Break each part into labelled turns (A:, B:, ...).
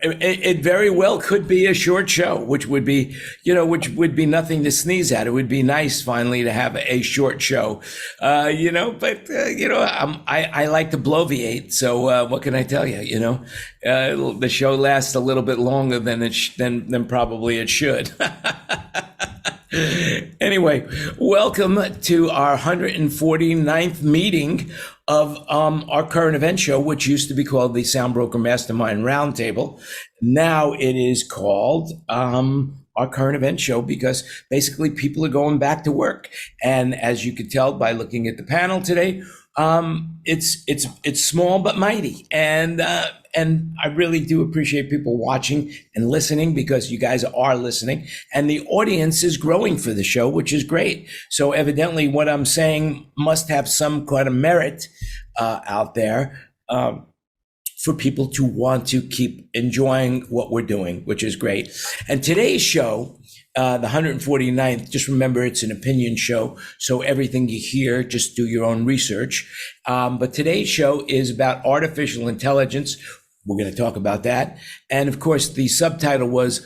A: It very well could be a short show, which would be, which would be nothing to sneeze at. It would be nice finally to have a short show, I like to bloviate. So what can I tell you? The show lasts a little bit longer than probably it should. Anyway, welcome to our 149th meeting of our current event show, which used to be called the Soundbroker Mastermind Roundtable. Now it is called our current event show because basically people are going back to work. And as you could tell by looking at the panel today, it's small but mighty, and I really do appreciate people watching and listening because you guys are listening, and the audience is growing for the show, which is great. So evidently, what I'm saying must have some kind of merit out there for people to want to keep enjoying what we're doing, which is great. And today's show, the 149th, just remember it's an opinion show, so everything you hear, just do your own research. But today's show is about artificial intelligence. We're going to talk about that. And of course, the subtitle was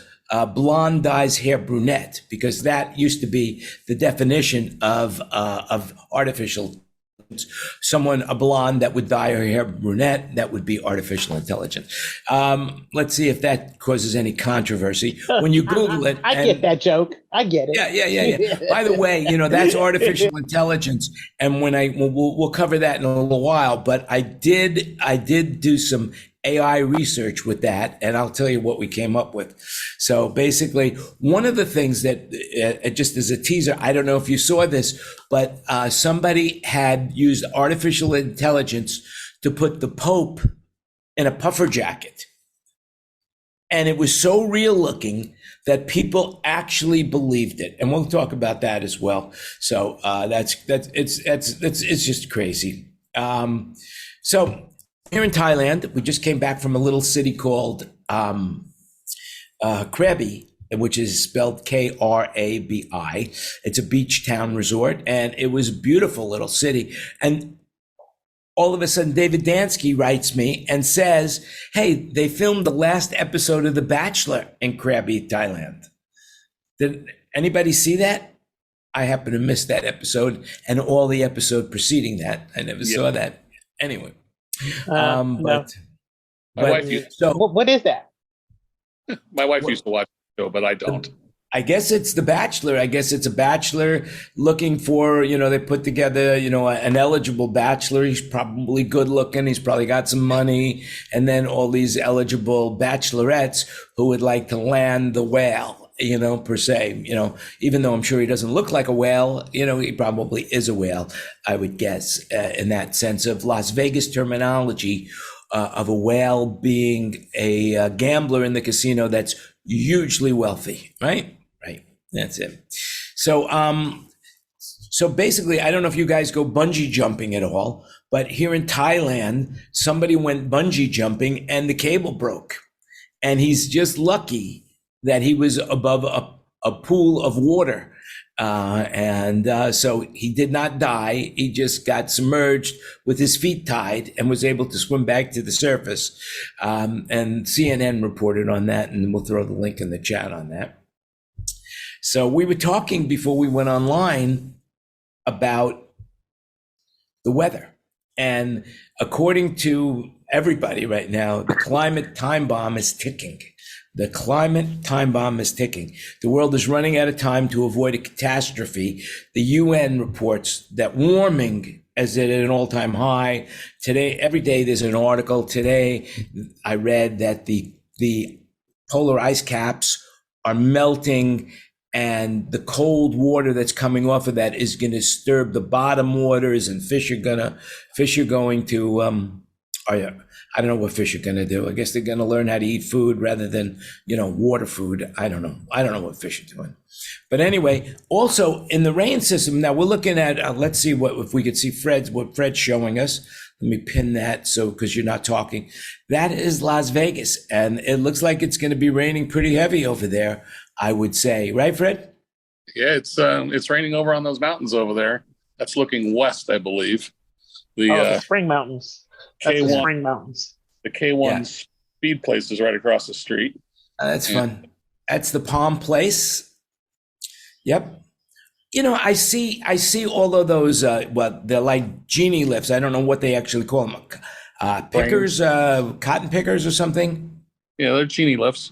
A: Blonde Dyes Hair Brunette, because that used to be the definition of artificial intelligence. A blonde that would dye her hair brunette, that would be artificial intelligence. Let's see if that causes any controversy. When you Google it.
B: I get that joke. I get it.
A: Yeah. By the way, that's artificial intelligence. And we'll cover that in a little while, but I did do some AI research with that, and I'll tell you what we came up with. So basically, one of the things that, just as a teaser, I don't know if you saw this, but somebody had used artificial intelligence to put the Pope in a puffer jacket. And it was so real looking that people actually believed it. And we'll talk about that as well. So it's just crazy. So here in Thailand, we just came back from a little city called Krabi, which is spelled Krabi. It's a beach town resort, and it was a beautiful little city. And all of a sudden, David Dansky writes me and says, hey, they filmed the last episode of The Bachelor in Krabi, Thailand. Did anybody see that? I happen to miss that episode and all the episode preceding that. I never saw that. Anyway.
B: No.
C: What
B: is that?
C: My wife used to watch the show, but I don't.
A: I guess it's The Bachelor. I guess it's a bachelor looking for, they put together, an eligible bachelor. He's probably good looking. He's probably got some money. And then all these eligible bachelorettes who would like to land the whale, per se, even though I'm sure he doesn't look like a whale, he probably is a whale, I would guess, in that sense of Las Vegas terminology of a whale being a gambler in the casino that's hugely wealthy, right? Right. That's it. So, so basically, I don't know if you guys go bungee jumping at all, but here in Thailand, somebody went bungee jumping and the cable broke, and he's just lucky that he was above a pool of water. So he did not die. He just got submerged with his feet tied and was able to swim back to the surface. And CNN reported on that, and we'll throw the link in the chat on that. So we were talking before we went online about the weather. And according to everybody right now, the climate time bomb is ticking. The climate time bomb is ticking. The world is running out of time to avoid a catastrophe. The UN reports that warming is at an all-time high. Today, every day there's an article. Today, I read that the polar ice caps are melting, and the cold water that's coming off of that is going to disturb the bottom waters, and fish are going to, I don't know what fish are going to do. I guess they're going to learn how to eat food rather than, water food. I don't know. I don't know what fish are doing. But anyway, also in the rain system, now we're looking at, let's see if we could see what Fred's showing us. Let me pin that because you're not talking. That is Las Vegas. And it looks like it's going to be raining pretty heavy over there, I would say. Right, Fred?
C: Yeah, it's raining over on those mountains over there. That's looking west, I believe.
B: The Spring Mountains. That's
C: K1,
B: the Spring Mountains.
C: The K1 speed place is right across the street.
A: That's fun. That's the Palm Place. Yep. You know, I see all of those, they're like genie lifts. I don't know what they actually call them. Pickers, cotton pickers or something.
C: Yeah, they're genie lifts.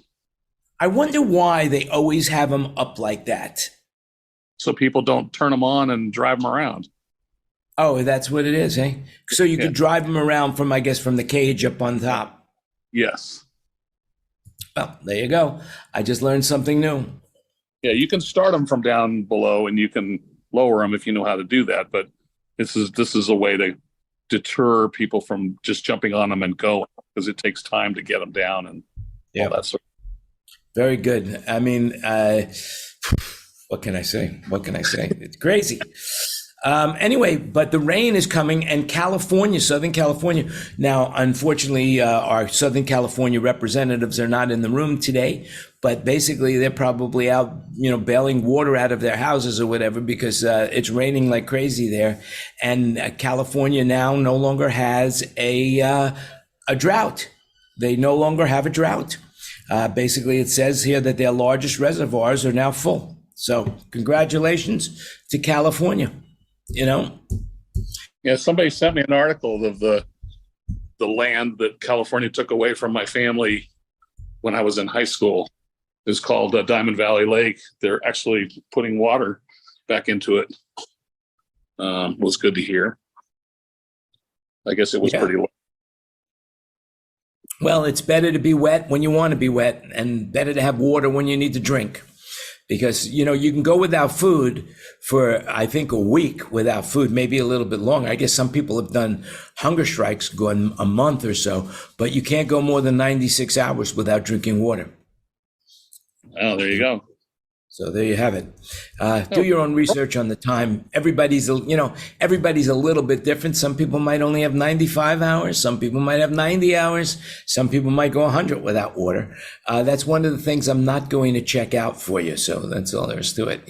A: I wonder why they always have them up like that.
C: So people don't turn them on and drive them around.
A: Oh, that's what it is, eh? So you could drive them around from the cage up on top.
C: Yes.
A: Well, there you go. I just learned something new.
C: Yeah, you can start them from down below and you can lower them if you know how to do that. But this is a way to deter people from just jumping on them and going, because it takes time to get them down and all that sort of.
A: Very good. I mean, what can I say? It's crazy. Anyway, but the rain is coming, and Southern California. Now, unfortunately, our Southern California representatives are not in the room today, but basically they're probably out, bailing water out of their houses or whatever, because it's raining like crazy there. And California now no longer has a drought. They no longer have a drought. Basically, it says here that their largest reservoirs are now full. So congratulations to California.
C: Yeah, somebody sent me an article of the land that California took away from my family when I was in high school. It's called Diamond Valley Lake. They're actually putting water back into it. Was good to hear. I guess it was pretty low.
A: Well, it's better to be wet when you want to be wet, and better to have water when you need to drink. Because, you can go without food for, I think, a week without food, maybe a little bit longer. I guess some people have done hunger strikes, going a month or so, but you can't go more than 96 hours without drinking water.
C: Oh, there you go.
A: So there you have it. Do your own research on the time. Everybody's a little bit different. Some people might only have 95 hours. Some people might have 90 hours. Some people might go 100 without water. That's one of the things I'm not going to check out for you. So that's all there is to it,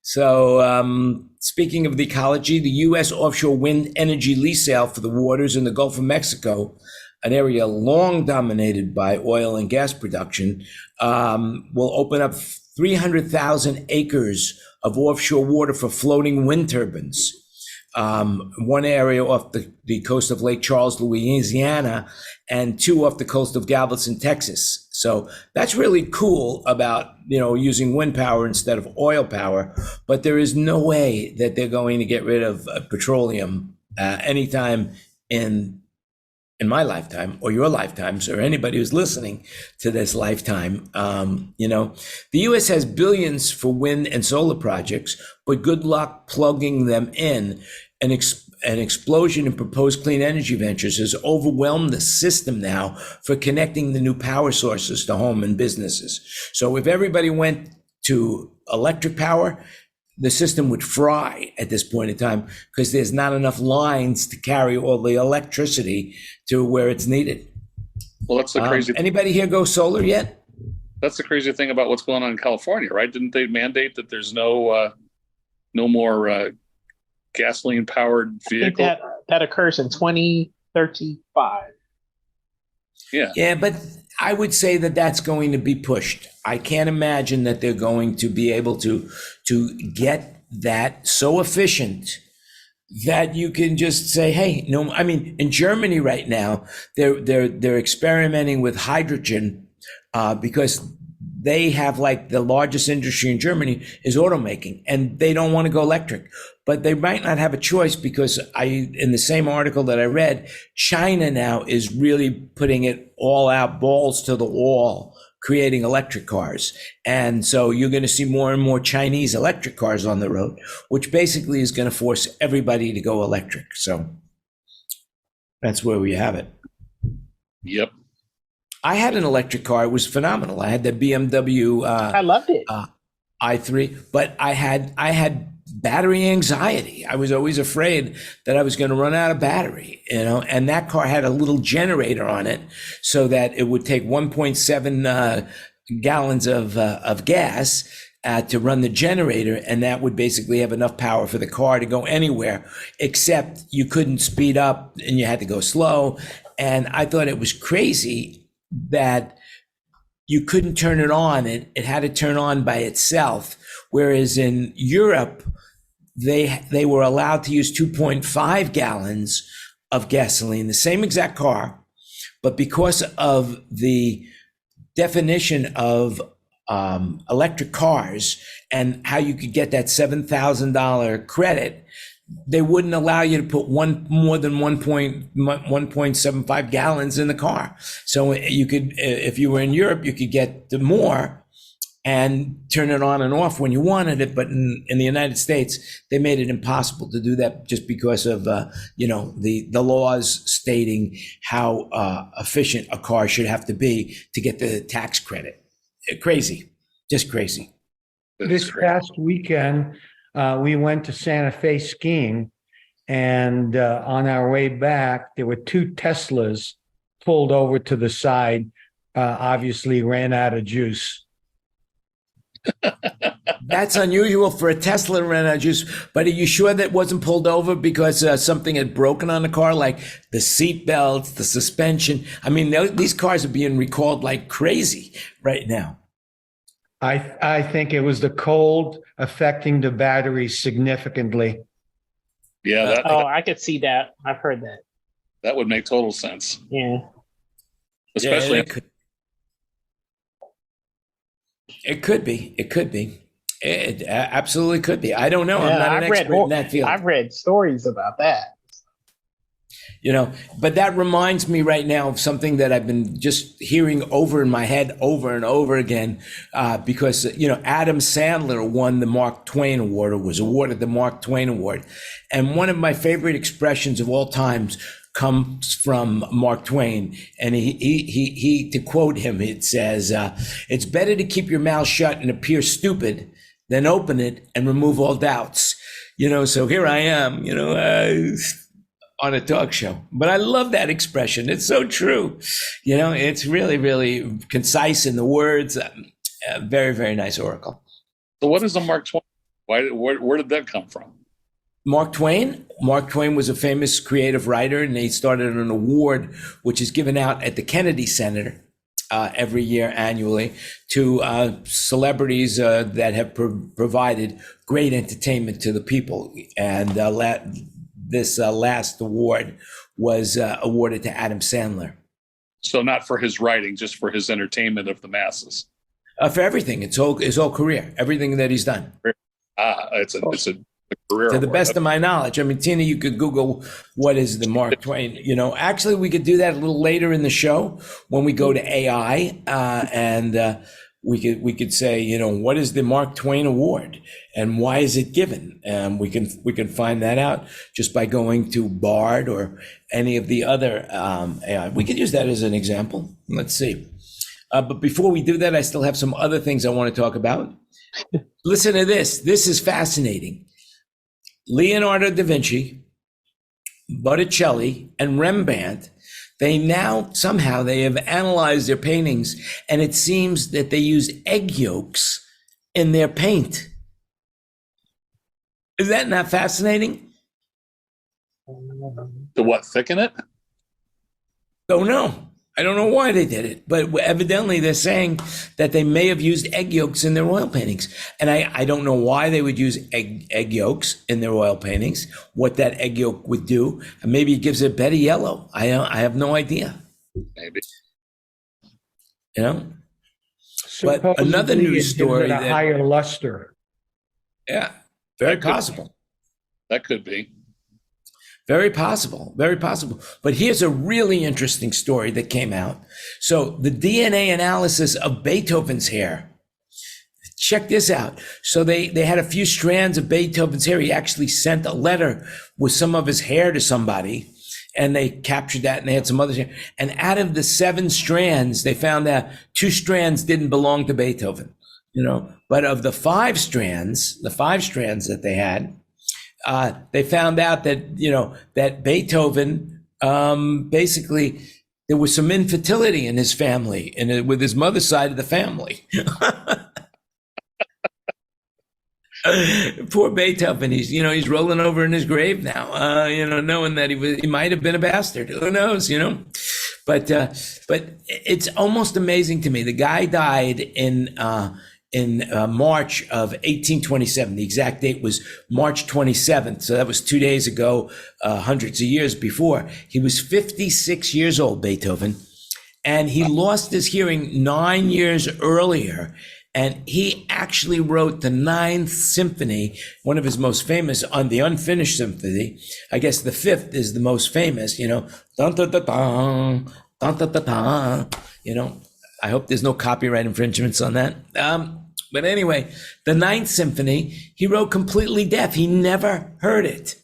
A: So speaking of the ecology, the U.S. offshore wind energy lease sale for the waters in the Gulf of Mexico, an area long dominated by oil and gas production, will open up 300,000 acres of offshore water for floating wind turbines. One area off the coast of Lake Charles, Louisiana, and two off the coast of Galveston, Texas. So that's really cool about, using wind power instead of oil power. But there is no way that they're going to get rid of petroleum anytime in my lifetime or your lifetimes or anybody who's listening to this lifetime. The U.S. has billions for wind and solar projects, but good luck plugging them in. An explosion in proposed clean energy ventures has overwhelmed the system now for connecting the new power sources to home and businesses. So if everybody went to electric power, the system would fry at this point in time, because there's not enough lines to carry all the electricity to where it's needed.
C: Well, that's the crazy thing.
A: Anybody here go solar yet?
C: That's the crazy thing about what's going on in California, right? Didn't they mandate that there's no more gasoline powered vehicle?
B: I think that occurs in 2035.
A: Yeah, but I would say that that's going to be pushed. I can't imagine that they're going to be able to get that so efficient that you can just say, hey, no. I mean, in Germany right now, they're experimenting with hydrogen because they have, like, the largest industry in Germany is automaking, and they don't want to go electric. But they might not have a choice, because in the same article that I read, China now is really putting it all out, balls to the wall, creating electric cars. And so you're going to see more and more Chinese electric cars on the road, which basically is going to force everybody to go electric. So that's where we have it.
C: Yep.
A: I had an electric car. It was phenomenal. I had the BMW.
B: I loved it.
A: i3, but I had battery anxiety. I was always afraid that I was going to run out of battery, and that car had a little generator on it so that it would take 1.7 gallons of gas to run the generator, and that would basically have enough power for the car to go anywhere, except you couldn't speed up and you had to go slow. And I thought it was crazy that you couldn't turn it on. It had to turn on by itself. Whereas in Europe, they were allowed to use 2.5 gallons of gasoline, the same exact car, but because of the definition of electric cars and how you could get that $7,000 credit, they wouldn't allow you to put more than 1.75 gallons in the car. So you could, if you were in Europe, you could get the more and turn it on and off when you wanted it. But in the United States, they made it impossible to do that just because of, the laws stating how efficient a car should have to be to get the tax credit. Crazy, just crazy.
D: This past weekend, we went to Santa Fe skiing, and on our way back, there were two Teslas pulled over to the side, obviously ran out of juice.
A: That's unusual for a Tesla to run out of juice, but are you sure that wasn't pulled over because something had broken on the car, like the seat belts, the suspension? I mean, these cars are being recalled like crazy right now.
D: I think it was the cold affecting the battery significantly.
C: Yeah,
B: I could see that. I've heard that.
C: that would make total sense.
B: Yeah.
C: Especially
A: It could be. It could be. It absolutely could be. I don't know. I'm
B: Yeah,
A: not an expert in that field.
B: I've read stories about that.
A: But that reminds me right now of something that I've been just hearing over in my head over and over again, because, Adam Sandler won the Mark Twain Award, or was awarded the Mark Twain Award. And one of my favorite expressions of all times comes from Mark Twain. And he to quote him, it says, it's better to keep your mouth shut and appear stupid than open it and remove all doubts. So here I am, on a talk show. But I love that expression. It's so true. It's really, really concise in the words. Very, very nice oracle.
C: So what is a Mark Twain? Where did that come from?
A: Mark Twain was a famous creative writer, and he started an award which is given out at the Kennedy Center every year annually to celebrities that have provided great entertainment to the people. And this last award was awarded to Adam Sandler.
C: So not for his writing, just for his entertainment of the masses.
A: For everything, his whole career, everything that he's done.
C: It's a career.
A: To the
C: award.
A: best of my knowledge. I mean, Tina, you could Google what is the Mark Twain. Actually, we could do that a little later in the show when we go to AI, and we could say, what is the Mark Twain Award and why is it given? And we can find that out just by going to Bard or any of the other AI. We could use that as an example. Let's see. But before we do that, I still have some other things I want to talk about. Listen to this. This is fascinating. Leonardo da Vinci, Botticelli, and Rembrandt, they have analyzed their paintings, and it seems that they use egg yolks in their paint. Is that not fascinating?
C: To what, thicken it?
A: Don't know. I don't know why they did it, but evidently they're saying that they may have used egg yolks in their oil paintings. And I don't know why they would use egg yolks in their oil paintings, what that egg yolk would do. And maybe it gives it a better yellow. I have no idea.
C: Maybe.
A: But another news story
D: that higher luster.
A: Yeah, very possible.
C: That could be.
A: Very possible, very possible. But here's a really interesting story that came out. So the DNA analysis of Beethoven's hair. Check this out. So they had a few strands of Beethoven's hair. He actually sent a letter with some of his hair to somebody, and they captured that, and they had some other hair. And out of the 7 strands, they found that 2 strands didn't belong to Beethoven, But of the 5 strands that they had, they found out that, that Beethoven, basically, there was some infertility in his family and with his mother's side of the family. Poor Beethoven. He's rolling over in his grave now, knowing that he might have been a bastard. Who knows, But it's almost amazing to me. The guy died in March of 1827. The exact date was March 27th. So that was 2 days ago, hundreds of years before. He was 56 years old, Beethoven, and he lost his hearing 9 years earlier. And he actually wrote the Ninth Symphony, one of his most famous, on the unfinished symphony. I guess the fifth is the most famous, you know, dun, dun, dun, dun, dun, dun, dun, dun, you know. I hope there's no copyright infringements on that. But anyway, the Ninth Symphony, he wrote completely deaf. He never heard it.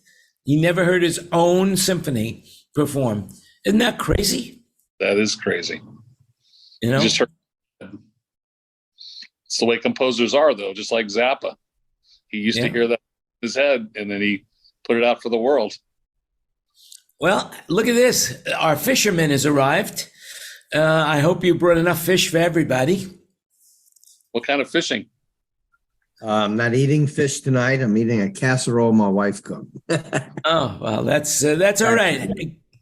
A: He never heard his own symphony performed. Isn't that crazy?
C: That is crazy.
A: You know,
C: You just heard. It's the way composers are, though, just like Zappa. He used to hear that in his head, and then he put it out for the world.
A: Well, look at this. Our fisherman has arrived. I hope you brought enough fish for everybody.
C: What kind of fishing?
E: I'm not eating fish tonight. I'm eating a casserole my wife cooked.
A: Oh, well, that's all right.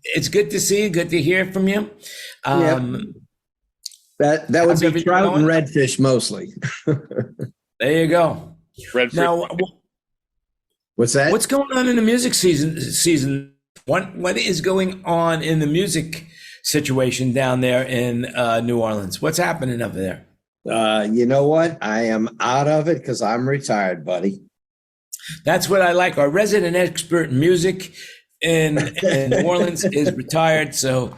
A: It's good to see you. Good to hear from you.
E: That would
A: How's
E: be
A: everything
E: trout
A: going?
E: and redfish mostly.
A: There you go.
C: Redfish.
A: Now,
E: What's that?
A: what's going on in the music season? What is going on in the music situation down there in New Orleans? What's happening over there?
E: You know what? I am out of it because I'm retired, buddy.
A: That's what I like. Our resident expert in music in New Orleans is retired, so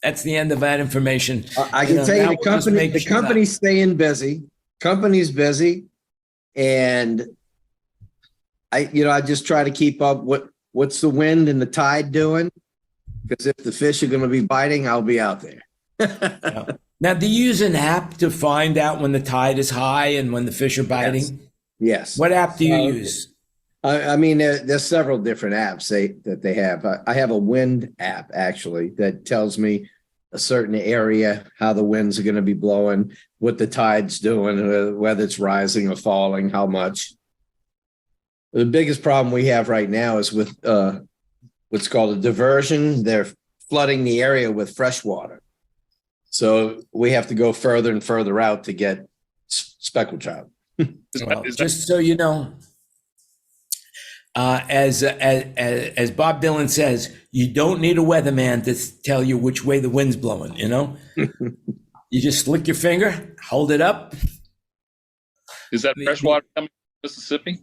A: that's the end of that information.
E: I can tell you
A: now
E: the
A: we'll just
E: company,
A: make
E: the
A: sure that-
E: company's staying busy. Company's busy, and I just try to keep up. What's the wind and the tide doing? Because if the fish are going to be biting, I'll be out there.
A: Yeah. Now, do you use an app to find out when the tide is high and when the fish are biting?
E: Yes.
A: What app do you use?
E: I mean, there's several different apps that they have. I have a wind app actually that tells me a certain area, how the winds are going to be blowing, what the tide's doing, whether it's rising or falling, how much. The biggest problem we have right now is with what's called a diversion. They're flooding the area with fresh water. So we have to go further and further out to get speckled trout.
A: Well, just so you know, as Bob Dylan says, you don't need a weatherman to tell you which way the wind's blowing, you know? You just lick your finger, hold it up.
C: Is that fresh water coming from Mississippi?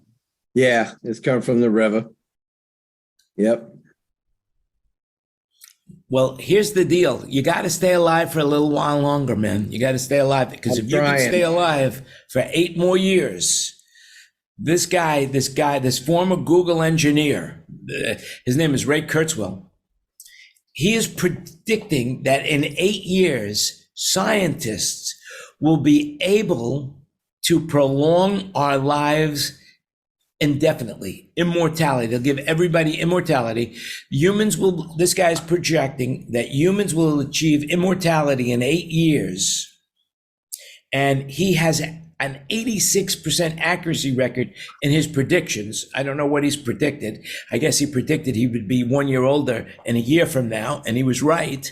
E: Yeah, it's coming from the river. Yep.
A: Well, here's the deal. You got to stay alive for a little while longer, man. You got to stay alive because if you can stay alive for 8 more years, this former Google engineer, his name is Ray Kurzweil. He is predicting that in 8 years, scientists will be able to prolong our lives indefinitely. Immortality. They'll give everybody immortality. This guy's projecting that humans will achieve immortality in 8 years. And he has an 86% accuracy record in his predictions. I don't know what he's predicted. I guess he predicted he would be 1 year older in a year from now, and he was right.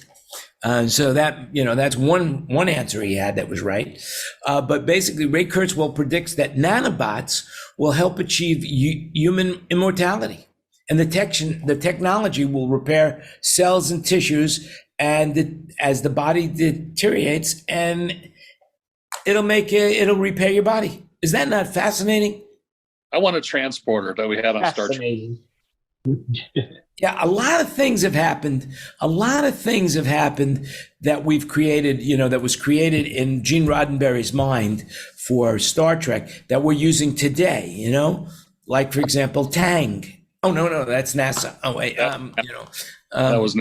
A: So that's one answer he had that was right. But basically, Ray Kurzweil predicts that nanobots will help achieve human immortality, and the technology will repair cells and tissues, and as the body deteriorates, and it'll repair your body. Is that not fascinating?
C: I want a transporter that we had on Star Trek.
B: Fascinating.
A: Yeah, a lot of things have happened. A lot of things have happened that we've created, that was created in Gene Roddenberry's mind for Star Trek that we're using today, like, for example, Tang. Oh, no, that's NASA. Oh, wait,
C: that was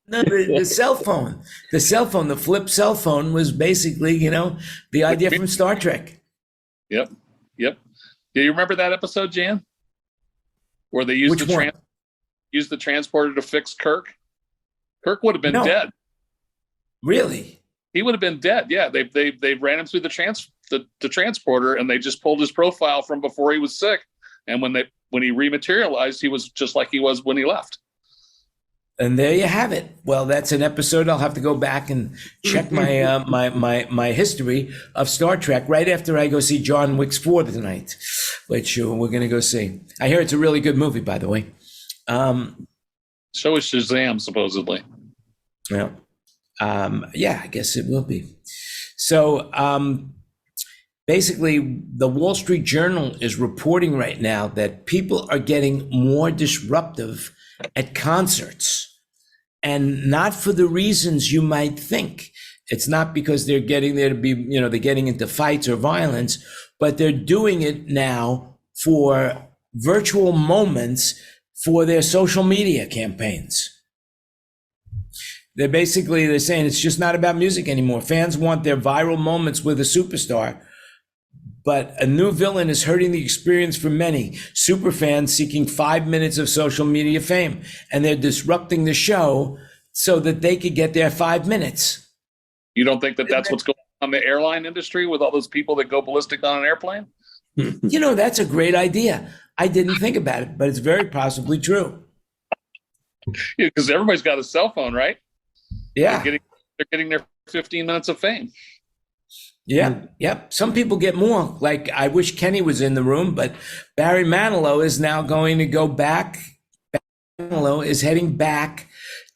A: no, the cell phone, the flip cell phone was basically, the idea from Star Trek.
C: Yep. Do you remember that episode, Jan? Where they used the transporter to fix Kirk? Kirk would have been dead.
A: Really?
C: He would have been dead. Yeah, they ran him through the transporter, and they just pulled his profile from before he was sick. And when he rematerialized, he was just like he was when he left.
A: And there you have it. Well, that's an episode. I'll have to go back and check my my history of Star Trek right after I go see John Wick's 4 tonight, which we're going to go see. I hear it's a really good movie, by the way.
C: So is Shazam, supposedly.
A: Yeah. Yeah, I guess it will be. So basically, the Wall Street Journal is reporting right now that people are getting more disruptive at concerts, and not for the reasons you might think. It's not because they're getting there to be, they're getting into fights or violence, but they're doing it now for virtual moments for their social media campaigns. They're saying it's just not about music anymore. Fans want their viral moments with a superstar, but a new villain is hurting the experience for many super fans seeking 5 minutes of social media fame, and they're disrupting the show so that they could get their 5 minutes.
C: You don't think that that's what's going on in the airline industry with all those people that go ballistic on an airplane?
A: That's a great idea. I didn't think about it, but it's very possibly true.
C: Yeah, because everybody's got a cell phone, right?
A: Yeah.
C: They're getting their 15 minutes of fame.
A: Yeah. Yep. Some people get more. Like, I wish Kenny was in the room, but Barry Manilow is now going to go back. Barry Manilow is heading back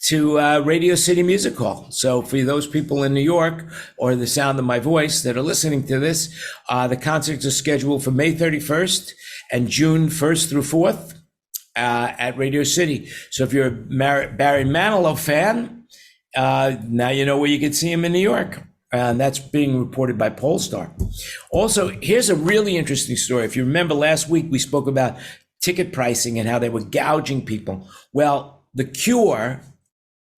A: to Radio City Music Hall. So for those people in New York or the sound of my voice that are listening to this, the concerts are scheduled for May 31st and June 1st through 4th at Radio City. So if you're a Barry Manilow fan, now you know where you can see him in New York. And that's being reported by Polestar. Also, here's a really interesting story. If you remember last week, we spoke about ticket pricing and how they were gouging people. Well, The Cure,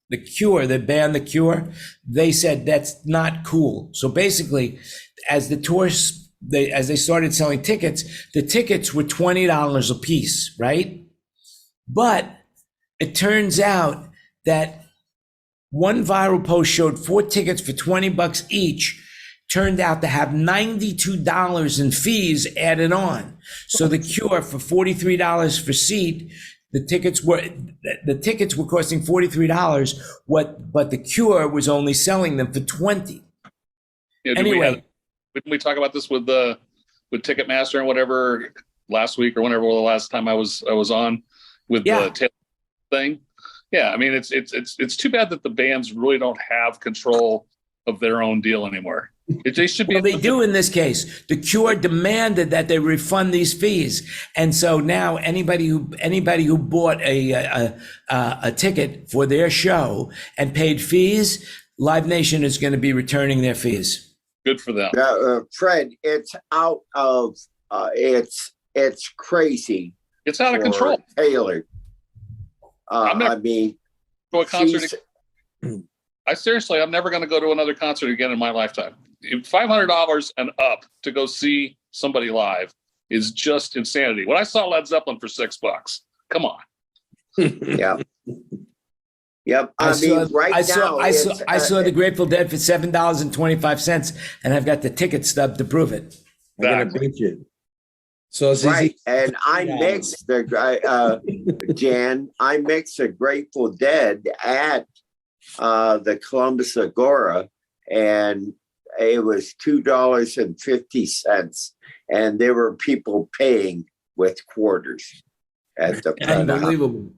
A: the band The Cure, they said that's not cool. So basically, as the tours, as they started selling tickets, the tickets were $20 a piece, right? But it turns out that one viral post showed 4 tickets for $20 each turned out to have $92 in fees added on. So The Cure for $43 for seat, the tickets were costing $43. But The Cure was only selling them for $20.
C: Yeah,
A: anyway,
C: didn't we talk about this with Ticketmaster and whatever last week or whenever the last time I was on with the Taylor thing? Yeah, I mean, it's too bad that the bands really don't have control of their own deal anymore. They should be.
A: Well, they do in this case. The Cure demanded that they refund these fees, and so now anybody who bought a ticket for their show and paid fees, Live Nation is going to be returning their fees.
C: Good for them.
F: Fred, it's out of it's crazy.
C: It's out of control.
F: Taylor.
C: I'm never to a concert. I'm never going to go to another concert again in my lifetime. $500 and up to go see somebody live is just insanity. When I saw Led Zeppelin for $6, come on.
F: Yeah. Yep. I
A: saw the Grateful Dead for $7.25, and I've got the ticket stub to prove it.
E: I'm gonna beat you. So it's
F: right,
E: easy.
F: and I mixed Jan. I mixed the Grateful Dead at the Columbus Agora, and it was $2.50, and there were people paying with quarters at the
A: unbelievable.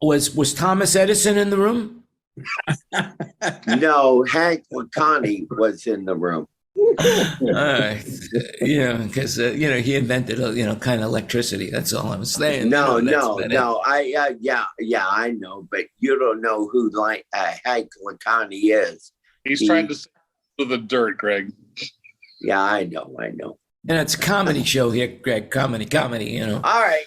A: Was Thomas Edison in the room?
F: No, Hank Wakani was in the room.
A: Because he invented kind of electricity. That's all I'm saying.
F: No. I know, but you don't know who Hank Wakani is.
C: He's trying to to the dirt, Greg.
F: Yeah, I know.
A: And it's a comedy show here, Greg. Comedy.
F: All right.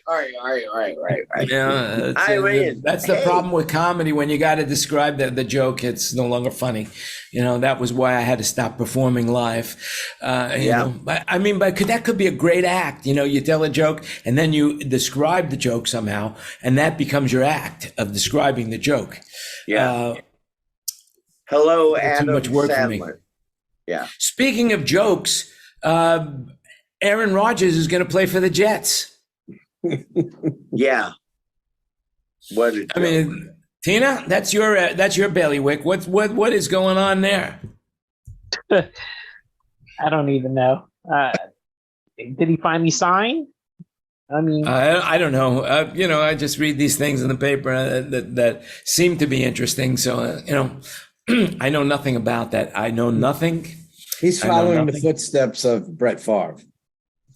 A: That's the problem with comedy. When you got to describe the joke, it's no longer funny. That was why I had to stop performing live. But that could be a great act. You tell a joke and then you describe the joke somehow, and that becomes your act of describing the joke.
F: Yeah. Hello, Adam.
A: Too much work
F: Sandler.
A: for me.
F: Yeah.
A: Speaking of jokes, Aaron Rodgers is going to play for the Jets.
F: Yeah. What a joke.
A: Tina, that's your bailiwick. What is going on there?
B: I don't even know. Did he finally sign? I mean,
A: I don't know. I just read these things in the paper that seem to be interesting. So, I know nothing about that. I know nothing.
E: He's
A: I know
E: following the
A: nothing.
E: footsteps of Brett Favre.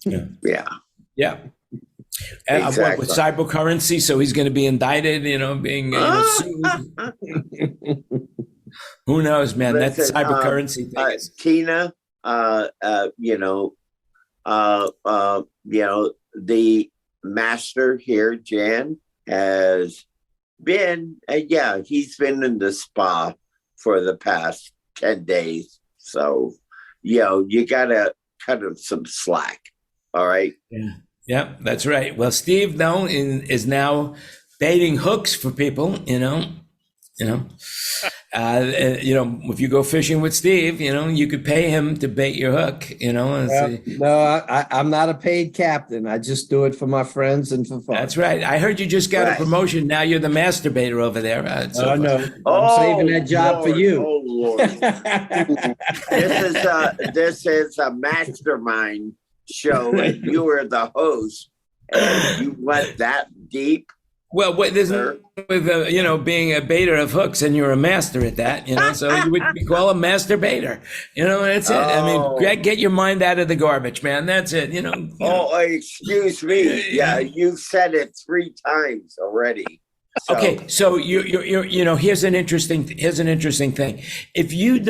A: Yeah.
F: Yeah.
A: Yeah. What with cybercurrency? So he's going to be indicted, being sued. Who knows, man? That
F: Listen,
A: cybercurrency thing is.
F: Tina, the master here, Jan, has been, he's been in the spa for the past 10 days. So, you got to cut him some slack. All right.
A: Yeah, that's right. Well, Steve, though, is now baiting hooks for people, if you go fishing with Steve, you could pay him to bait your hook,
E: No, I'm not a paid captain. I just do it for my friends and for fun.
A: That's right. I heard you just got a promotion. Now you're the masturbator over there.
E: Oh, no. I'm saving that job for you.
F: Oh, Lord. This is a mastermind show, and you are the host, and you went that deep.
A: Well, there's with being a baiter of hooks, and you're a master at that, so you would be called a master baiter. That's it. I mean, get your mind out of the garbage, man. That's it.
F: Oh, excuse me. Yeah, you've said it 3 times already. So.
A: Okay, so here's an interesting thing. If you're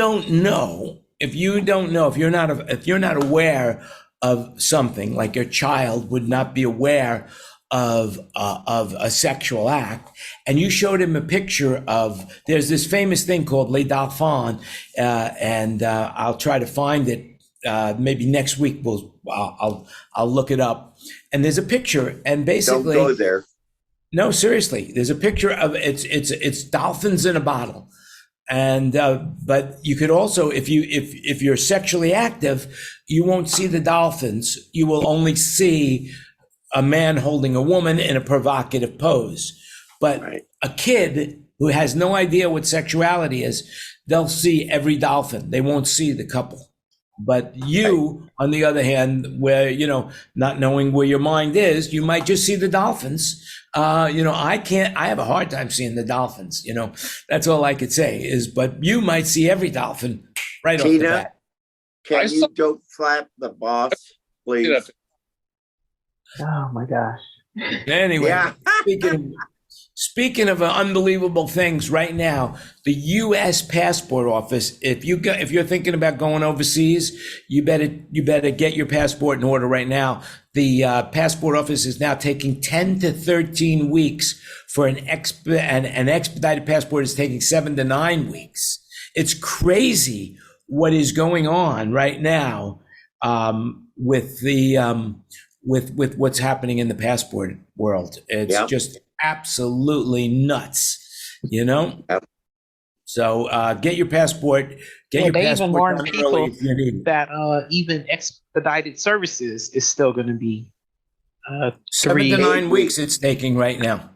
A: not aware of something, like your child would not be aware of a sexual act, and you showed him a picture of, there's this famous thing called Les Dauphins, and I'll try to find it. Maybe next week I'll look it up. And there's a picture, and basically,
F: don't go there.
A: No, seriously, there's a picture of it's dolphins in a bottle. And but you could also, if you're sexually active, you won't see the dolphins. You will only see a man holding a woman in a provocative pose. But a kid who has no idea what sexuality is, they'll see every dolphin. They won't see the couple. But you, on the other hand, where, not knowing where your mind is, you might just see the dolphins. I have a hard time seeing the dolphins, that's all I could say is, but you might see every dolphin right off the bat.
F: Can you don't flap the boss, please?
B: oh my gosh.
A: Anyway, speaking of unbelievable things right now, the U.S. Passport Office, if you're thinking about going overseas, you better get your passport in order right now. The Passport Office is now taking 10 to 13 weeks for an expedited passport is taking 7 to 9 weeks. It's crazy what is going on right now with what's happening in the passport world. It's just absolutely nuts, So get your passport. Get your
B: they
A: passport
B: even warn
A: done
B: people
A: early if you need it.
B: that even expedited services is still going to be
A: 7 to 9 weeks it's taking right now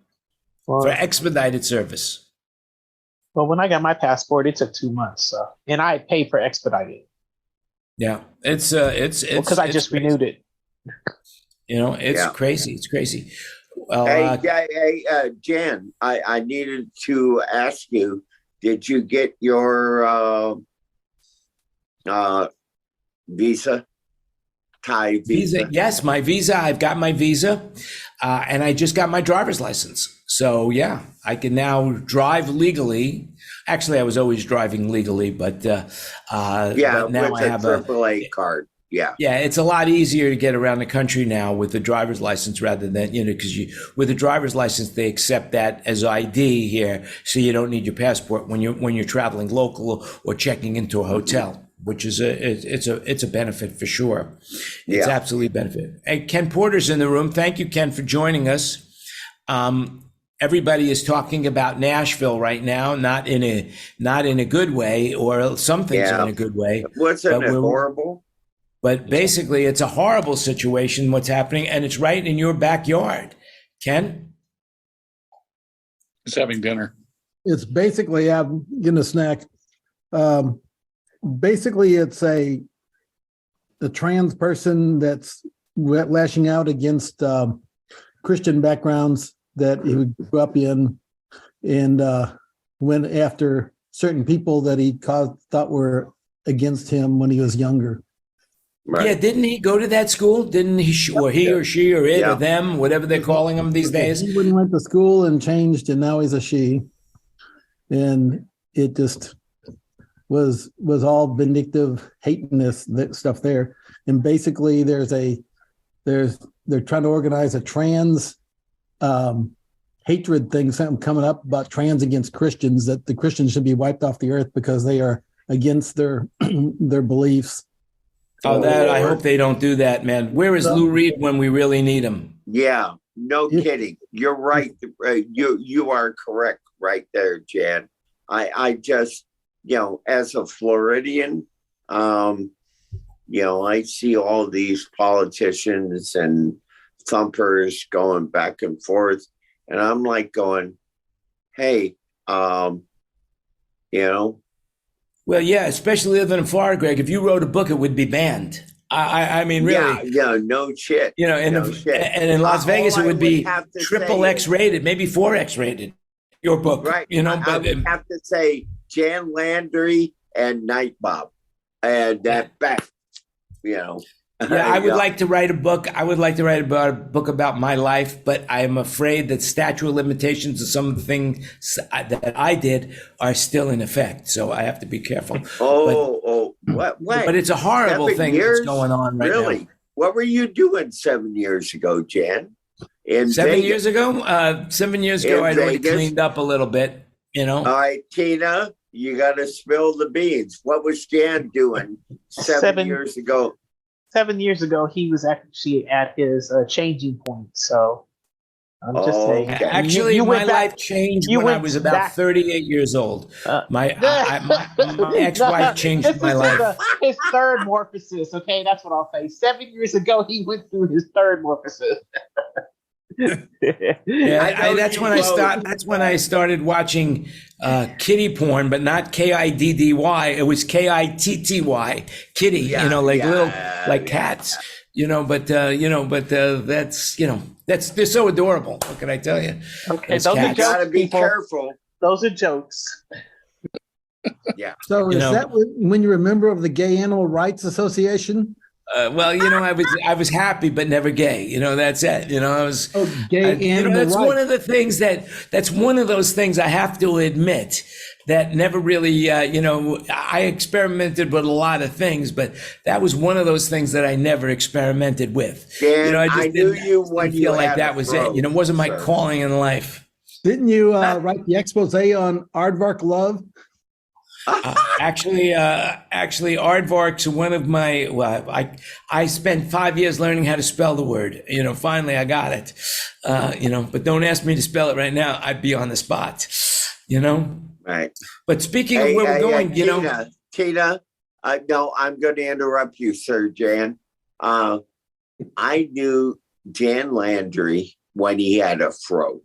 B: well,
A: for expedited service.
B: Well, when I got my passport, it took 2 months, and I paid for expedited.
A: Yeah, it's
B: because I just renewed it.
A: It's crazy. It's crazy. Well,
F: hey, Jan, I needed to ask you, did you get your visa? Thai visa?
A: Yes, my visa. I've got my visa, and I just got my driver's license. So yeah, I can now drive legally. Actually, I was always driving legally, but but now I have a
F: AAA card. Yeah.
A: Yeah, it's a lot easier to get around the country now with the driver's license rather than, because with a driver's license, they accept that as ID here. So you don't need your passport when you're traveling local or checking into a hotel, which is it's a benefit for sure. It's absolutely a benefit. Hey, Ken Porter's in the room. Thank you, Ken, for joining us. Everybody is talking about Nashville right now, not in a good way, or some things are in a good way.
F: Wasn't it horrible?
A: But basically, it's a horrible situation, what's happening, and it's right in your backyard. Ken?
C: He's having dinner.
G: It's basically, I'm getting a snack. Basically, it's a trans person that's lashing out against Christian backgrounds that he grew up in, and went after certain people that he thought were against him when he was younger.
F: Right.
A: Yeah, didn't he go to that school? Didn't he, or he or she or it
F: Yeah.
A: or them, whatever they're calling them these days?
G: He went to school and changed, and now he's a she. And it just was all vindictive, hating that stuff there. And basically, they're trying to organize a trans hatred thing, something coming up about trans against Christians, that the Christians should be wiped off the earth because they are against their beliefs.
A: Oh, that I hope they don't do that, man. Where is Lou Reed when we really need him?
F: Yeah, no kidding. You're right. You are correct right there, Jan. I just, as a Floridian, I see all these politicians and thumpers going back and forth, and I'm like going, hey,
A: Well, yeah, especially living in Florida, Greg. If you wrote a book, it would be banned. I mean, really.
F: Yeah, no shit.
A: And in Las Vegas, it would be triple X rated, maybe 4X rated. Your book,
F: right?
A: But
F: I would have to say Jan Landy and Night Bob, and that back,
A: Yeah, I would like to write a book. I would like to write about a book about my life, but I am afraid that statute of limitations of some of the things that I did are still in effect. So I have to be careful.
F: What?
A: But it's a horrible
F: 7
A: thing
F: years?
A: that's going on right
F: Really?
A: now.
F: What were you doing 7 years ago, Jan? In
A: 7
F: Vegas?
A: years ago? 7 years ago,
F: In
A: I'd already
F: Vegas?
A: cleaned up a little bit,
F: All right, Tina, you got to spill the beans. What was Jan doing 7 years ago?
B: 7 years ago, he was actually at his changing point. So I'm just saying.
F: Okay.
A: Actually,
B: You
A: my
B: went back-
A: life changed
B: you
A: when I
B: went
A: was about
B: back-
A: 38 years old. My ex-wife changed my life.
B: His third morphosis. Okay, that's what I'll say. 7 years ago, he went through his third morphosis.
A: Yeah, that's when I started. That's when I started watching kitty porn, but not KIDDY. It was KITTY, kitty. Like cats. But that's they're so adorable. What can I tell you?
B: Okay,
A: That's
B: those are
A: cats.
F: You
B: jokes.
F: got to be
B: people.
F: careful.
B: Those are jokes.
F: Yeah.
G: So is that when you're a member of the Gay Animal Rights Association?
A: I was happy, but never gay. That's it. I was.
G: Gay animal
A: that's
G: rights.
A: one of the things that's one of those things I have to admit that never really, I experimented with a lot of things, but that was one of those things that I never experimented with.
F: Dan,
A: I just
F: I knew
A: didn't
F: you when
A: feel
F: you
A: like
F: had
A: that
F: a
A: was
F: throat,
A: it. It wasn't my
F: sir.
A: calling in life.
G: Didn't you write the expose on aardvark love?
A: Actually, aardvark's one of my. Well, I spent 5 years learning how to spell the word. Finally I got it. But don't ask me to spell it right now. I'd be on the spot.
F: Right.
A: But speaking of where we're going,
F: Tina, no, I'm going to interrupt you, Sir Jan. I knew Jan Landry when he had a fro,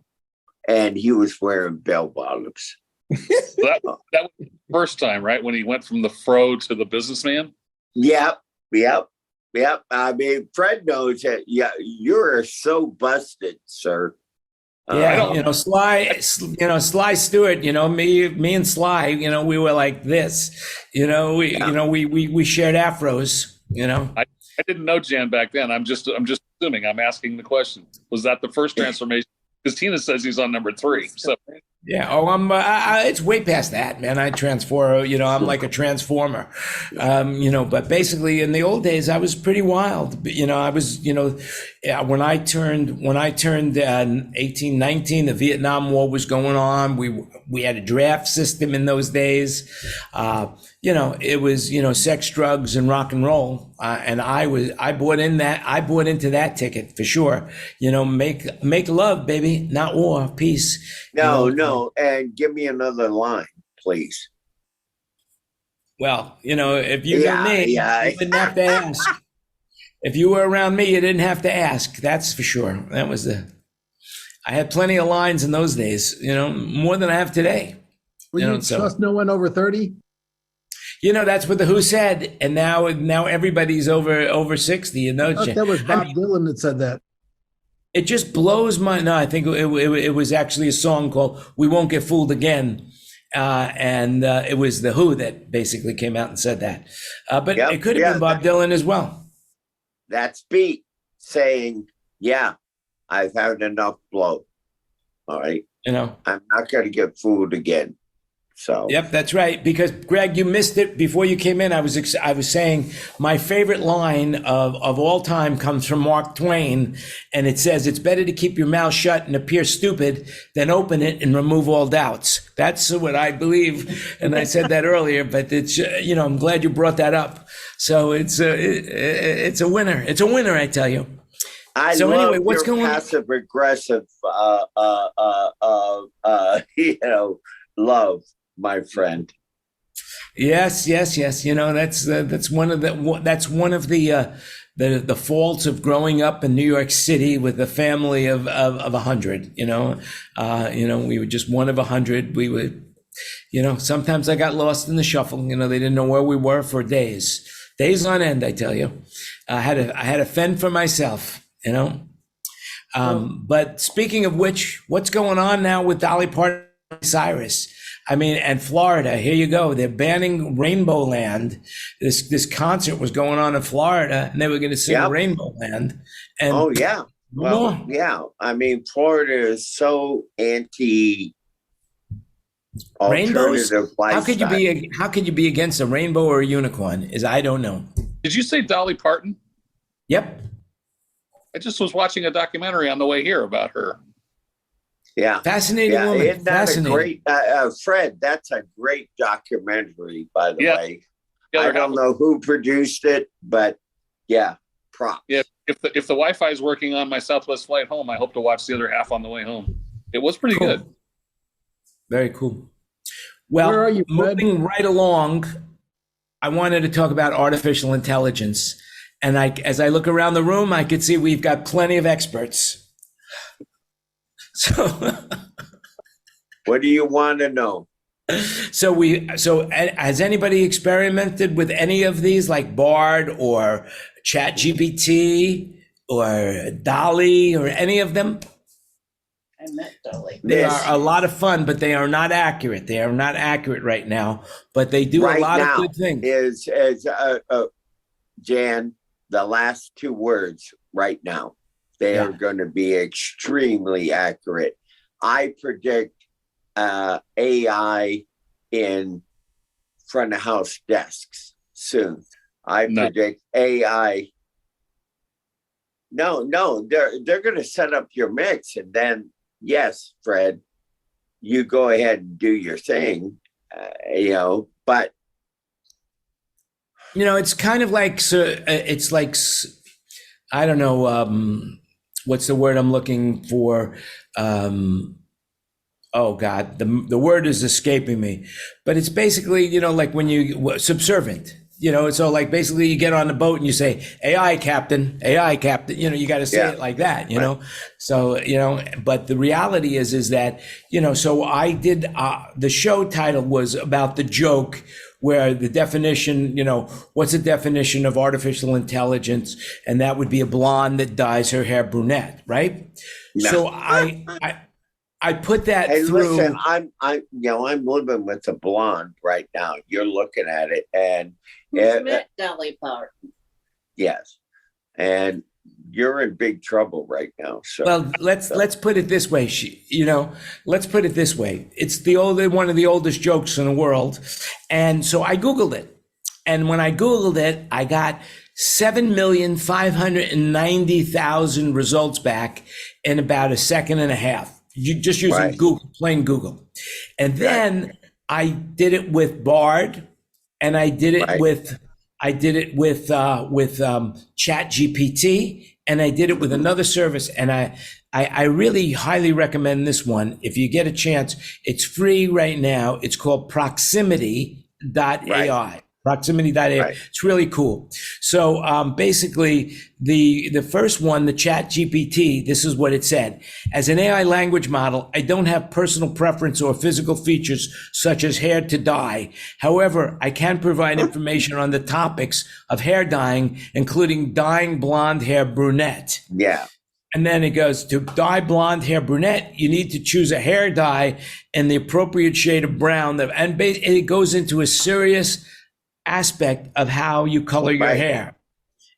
F: and he was wearing bell bottoms.
C: That was the first time, right? When he went from the fro to the businessman.
F: Yep. I mean, Fred knows that. Yeah, you're so busted, sir.
A: Sly Stewart, me and Sly, we were like this, we shared afros,
C: I didn't know Jan back then. I'm just assuming. I'm asking the question. Was that the first transformation? Because Tina says he's on number 3. So
A: yeah. Oh, it's way past that, man. I transform, I'm like a transformer, but basically in the old days, I was pretty wild. I was, when I turned 18, 19, the Vietnam War was going on. We had a draft system in those days. It was, sex, drugs, and rock and roll. And I bought into that ticket for sure. Make love, baby, not war, peace.
F: No. And give me another line, please.
A: Well, if you knew me, you didn't have to ask. If you were around me, you didn't have to ask. That's for sure. I had plenty of lines in those days, more than I have today.
G: Will
A: You know,
G: you
A: so-
G: trust no one over 30?
A: That's what the Who said, and now everybody's over 60. You know,
G: I thought that was Bob Dylan that said that.
A: it just blows my. No, I think it was actually a song called "We Won't Get Fooled Again," and it was the Who that basically came out and said that. But
F: Yep,
A: it could have been Bob Dylan as well.
F: That's Beat saying, yeah, I've had enough blow. All right.
A: You know.
F: I'm not going to get fooled again. So.
A: Yep, that's right. Because Greg, you missed it before you came in. I was saying my favorite line of all time comes from Mark Twain, and it says, "It's better to keep your mouth shut and appear stupid than open it and remove all doubts." That's what I believe, and I said that earlier. But it's I'm glad you brought that up. So it's a winner. It's a winner, I tell you.
F: So love anyway, what's going on? Passive aggressive, love. My friend.
A: Yes. That's one of the faults of growing up in New York City with a family of 100. We were just one of 100. We would, sometimes I got lost in the shuffle. They didn't know where we were for days on end. I tell you, I had to fend for myself. But speaking of which, what's going on now with Dolly Parton and Cyrus? And Florida, here you go. They're banning RAINBOWLAND. This concert was going on in Florida, and they were going to sing RAINBOWLAND. And
F: oh, yeah. Well, yeah. Florida is so anti
A: rainbows.
F: Lifestyle.
A: How could you be against a rainbow or a unicorn? I don't know.
C: Did you say Dolly Parton?
A: Yep.
C: I just was watching a documentary on the way here about her.
F: Yeah.
A: Fascinating woman.
F: Isn't that a great, Fred, that's a great documentary, by the way. Yeah, I don't know who produced it, but yeah, props.
C: Yeah, if the Wi-Fi is working on my Southwest flight home, I hope to watch the other half on the way home. It was pretty good.
A: Very cool. Well,
G: where are you, Fred?
A: Moving right along, I wanted to talk about artificial intelligence. And as I look around the room, I could see we've got plenty of experts. So,
F: what do you want to know?
A: So has anybody experimented with any of these, like Bard or ChatGPT or Dolly or any of them?
H: I met Dolly.
A: They are a lot of fun, but they are not accurate. They are not accurate right now, but they do a lot of good things.
F: Jan, the last two words right now. They are going to be extremely accurate. I predict AI in front of house desks soon. I predict AI. No, they're going to set up your mix, and then yes, Fred, you go ahead and do your thing. But
A: it's kind of like it's like I don't know. What's the word I'm looking for? Oh God, the word is escaping me. But it's basically, like when you subservient. So like basically you get on the boat and you say, AI captain, you got to say it like that, So, but the reality is that, so I did, the show title was about the joke where the definition, what's the definition of artificial intelligence? And that would be a blonde that dyes her hair brunette, right? No. So I put that through.
F: Listen, I'm living with a blonde right now. You're looking at it, and
H: met Dolly Parton.
F: Yes, and you're in big trouble right now. So
A: well, let's put it this way. Let's put it this way. It's one of the oldest jokes in the world, and so I Googled it, and when I Googled it, I got 7,590,000 results back in about a second and a half. You just using Google, plain Google. And then I did it with Bard, and I did it with ChatGPT, and I did it with another service. And I really highly recommend this one. If you get a chance, it's free right now. It's called proximity.ai. Proximity.ai.
F: Right.
A: It's really cool. So basically, the first one, the Chat GPT, this is what it said. As an AI language model, I don't have personal preference or physical features such as hair to dye. However, I can provide information on the topics of hair dyeing, including dyeing blonde hair brunette.
F: Yeah.
A: And then it goes, to dye blonde hair brunette, you need to choose a hair dye in the appropriate shade of brown. And it goes into a serious aspect of how you color your
F: Right.
A: hair.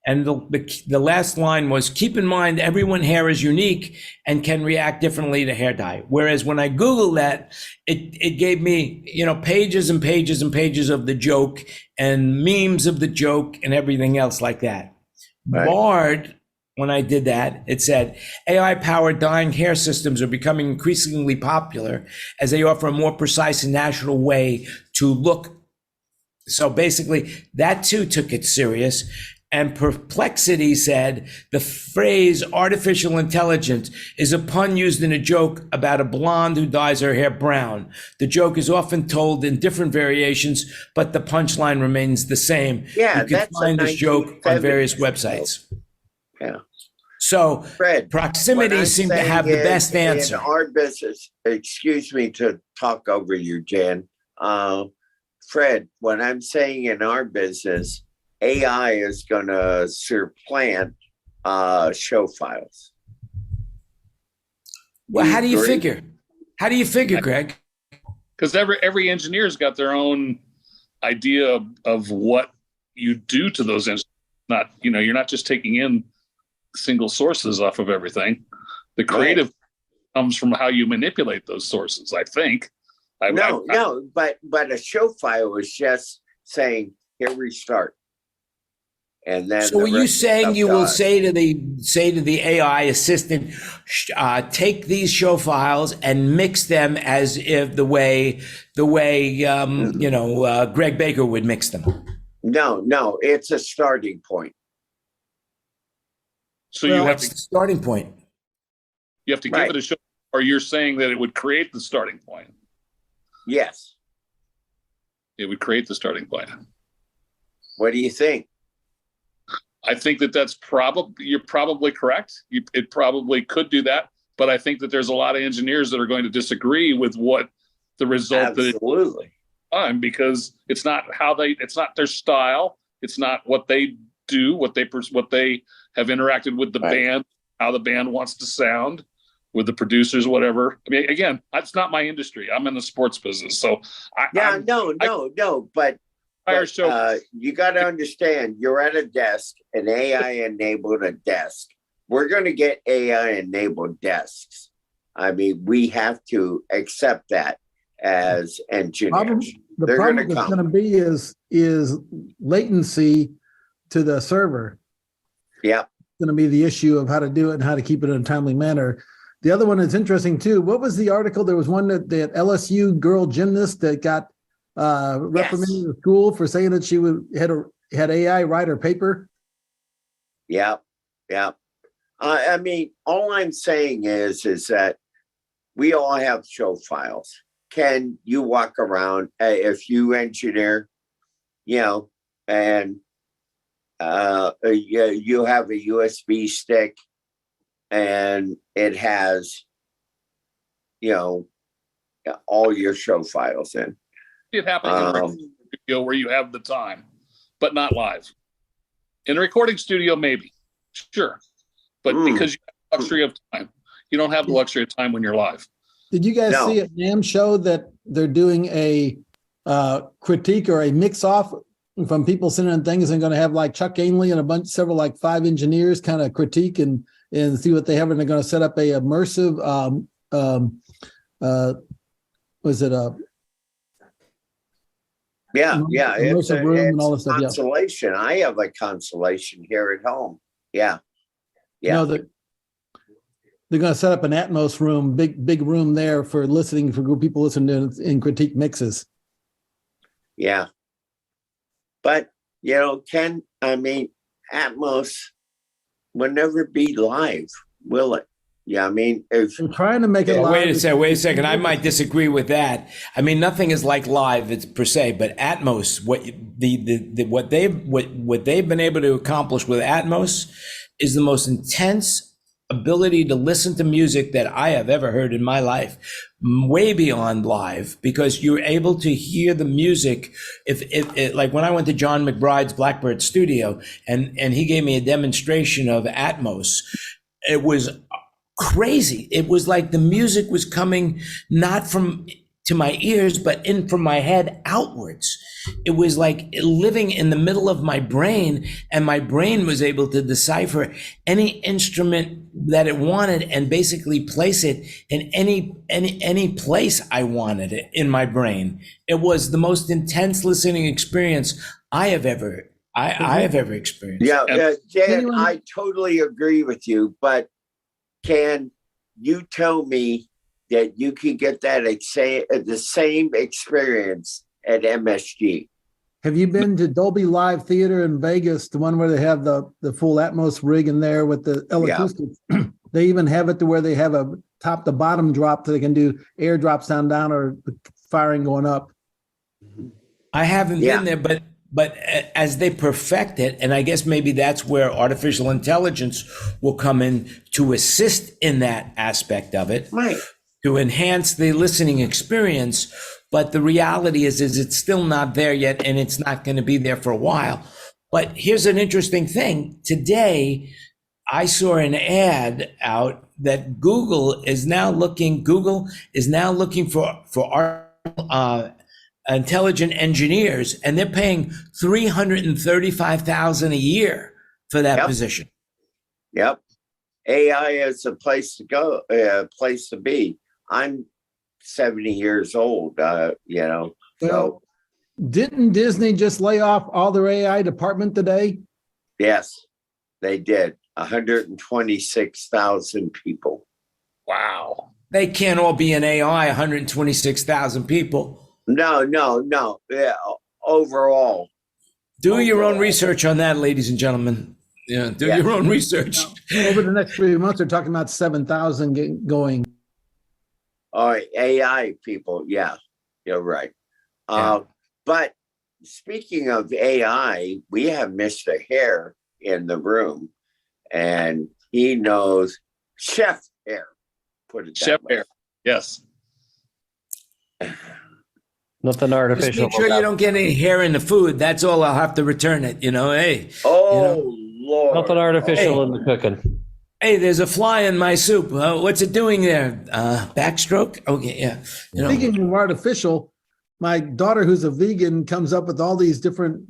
A: And the last line was, keep in mind, everyone's hair is unique and can react differently to hair dye. Whereas when I Googled that, it gave me, pages and pages and pages of the joke and memes of the joke and everything else like that.
F: Right.
A: Bard, when I did that, it said, AI-powered dyeing hair systems are becoming increasingly popular as they offer a more precise and natural way to look. So basically, that too took it serious. And Perplexity said the phrase artificial intelligence is a pun used in a joke about a blonde who dyes her hair brown. The joke is often told in different variations, but the punchline remains the same.
F: Yeah,
A: you can
F: that's
A: find
F: a
A: this joke on
F: 1970s
A: various
F: joke.
A: websites.
F: Yeah.
A: So
F: Fred,
A: proximity
F: what I'm
A: seemed to
F: saying
A: have the
F: is,
A: best answer.
F: In our business, excuse me to talk over you, Jan. Fred, what I'm saying in our business, AI is going to supplant show files.
A: Well,
F: Do
A: how do you
F: agree?
A: figure? How do you figure, Greg?
C: Because every engineer's got their own idea of what you do to those instruments. Not, you're not just taking in single sources off of everything. The creative comes from how you manipulate those sources, I think. But
F: a show file is just saying, here we start. And then
A: So are you saying you will say to the AI assistant, take these show files and mix them as if the way Greg Baker would mix them?
F: No, it's a starting point.
C: So
A: Well,
C: you have
A: that's
C: to
A: the starting point.
C: You have to give it a show, or you're saying that it would create the starting point.
F: Yes.
C: It would create the starting point.
F: What do you think?
C: I think that's you're probably correct. It probably could do that, but I think that there's a lot of engineers that are going to disagree with what the result
F: Absolutely.
C: Because it's not it's not their style. It's not what they do, what they have interacted with the band, how the band wants to sound, with the producers, whatever. I mean, again, that's not my industry. I'm in the sports business, so but you got to understand, you're at a desk, an AI enabled a desk. We're going to get AI enabled desks. I mean, we have to accept that as engineers.
G: The problem that's going to be is latency to the server.
F: Yeah.
G: It's going to be the issue of how to do it and how to keep it in a timely manner. The other one is interesting too. What was the article? There was one that LSU girl gymnast that got reprimanded in school for saying that she had AI write her paper.
F: Yeah. I mean, all I'm saying is that we all have show files. Can you walk around if you engineer, and you have a USB stick and it has, all your show files in.
C: It happens in a recording studio where you have the time, but not live. In a recording studio, maybe, sure, but because you have the luxury of time, you don't have the luxury of time when you're live.
G: Did you guys see at NAMM show that they're doing a critique or a mix-off from people sending in things, and going to have like Chuck Ainley and several 5 engineers kind of critique and see what they have, and they're going to set up a immersive immersive room and all this stuff.
F: Constellation. Yeah. I have a Constellation here at home. Yeah.
G: No, they're going to set up an Atmos room, big room there for listening, for people listening to in critique mixes.
F: Yeah. But, Atmos will never be live, will it? Yeah, I mean, if
G: I'm trying to make it
A: Yeah,
G: live.
A: wait a second. I might disagree with that. I mean, nothing is like live, it's per se, but Atmos, what they've been able to accomplish with Atmos is the most intense ability to listen to music that I have ever heard in my life, way beyond live, because you're able to hear the music. If like when I went to John McBride's Blackbird studio and he gave me a demonstration of Atmos, it was crazy. It was like the music was coming not from to my ears, but in from my head outwards. It was like living in the middle of my brain, and my brain was able to decipher any instrument that it wanted and basically place it in any place I wanted it in my brain. It was the most intense listening experience I have ever experienced.
F: yeah, Jan,
G: Anyone-
F: I totally agree with you, but can you tell me that you can get that the same experience at MSG?
G: Have you been to Dolby Live Theater in Vegas, the one where they have the full Atmos rig in there with the acoustics? They even have it to where they have a top to bottom drop so they can do air drops down or firing going up.
A: I haven't
F: Yeah.
A: been there, but as they perfect it, and I guess maybe that's where artificial intelligence will come in to assist in that aspect of it,
F: Right.
A: to enhance the listening experience. But the reality is it's still not there yet, and it's not going to be there for a while. But here's an interesting thing. Today, I saw an ad out that Google is now looking for intelligent engineers, and they're paying $335,000 a year for that
F: Yep.
A: position.
F: Yep. AI is a place to go, a place to be. I'm 70 years old, so
G: Well, didn't Disney just lay off all their AI department today?
F: yes, they did. 126,000 people.
C: Wow.
A: They can't all be an AI, 126,000 people.
F: No. Yeah, overall.
A: Do your own
F: Overall.
A: research on that, ladies and gentlemen. Yeah, do
F: Yeah.
A: your own research.
G: Over the next 3 months, they're talking about 7,000 going.
F: All right, AI people. Yeah, you're right.
A: Yeah.
F: But speaking of AI, we have Mr. Hair in the room, and he knows Chef Hair. Put it that
C: Chef
F: way.
C: Hair. Yes.
I: Nothing
A: Just
I: artificial.
A: make sure you don't get any hair in the food. That's all. I'll have to return it. Hey,
F: Oh Lord!
I: Nothing artificial
F: Oh,
I: in the cooking.
A: hey, there's a fly in my soup. What's it doing there? Backstroke? Okay, yeah.
G: Speaking of artificial, my daughter, who's a vegan, comes up with all these different,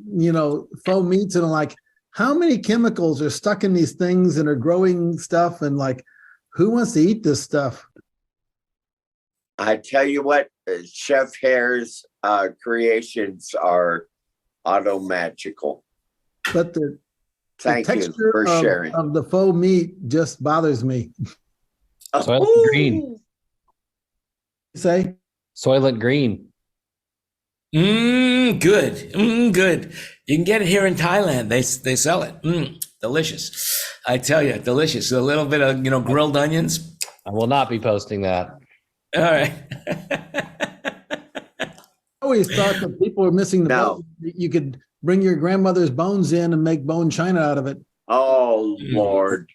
G: faux meats, and I'm like, how many chemicals are stuck in these things and are growing stuff? And like, who wants to eat this stuff?
F: I tell you what, Chef Hair's creations are automagical.
G: But the
F: Thank you
G: texture
F: for sharing.
G: of the faux meat just bothers me.
I: Soylent Green.
G: You say?
I: Soylent Green.
A: Good. Good. You can get it here in Thailand. They sell it. Delicious. I tell you, delicious. A little bit of, grilled onions.
I: I will not be posting that.
A: All right.
G: I always thought that people were missing the
F: No.
G: boat. You could bring your grandmother's bones in and make bone china out of it.
F: Oh Lord!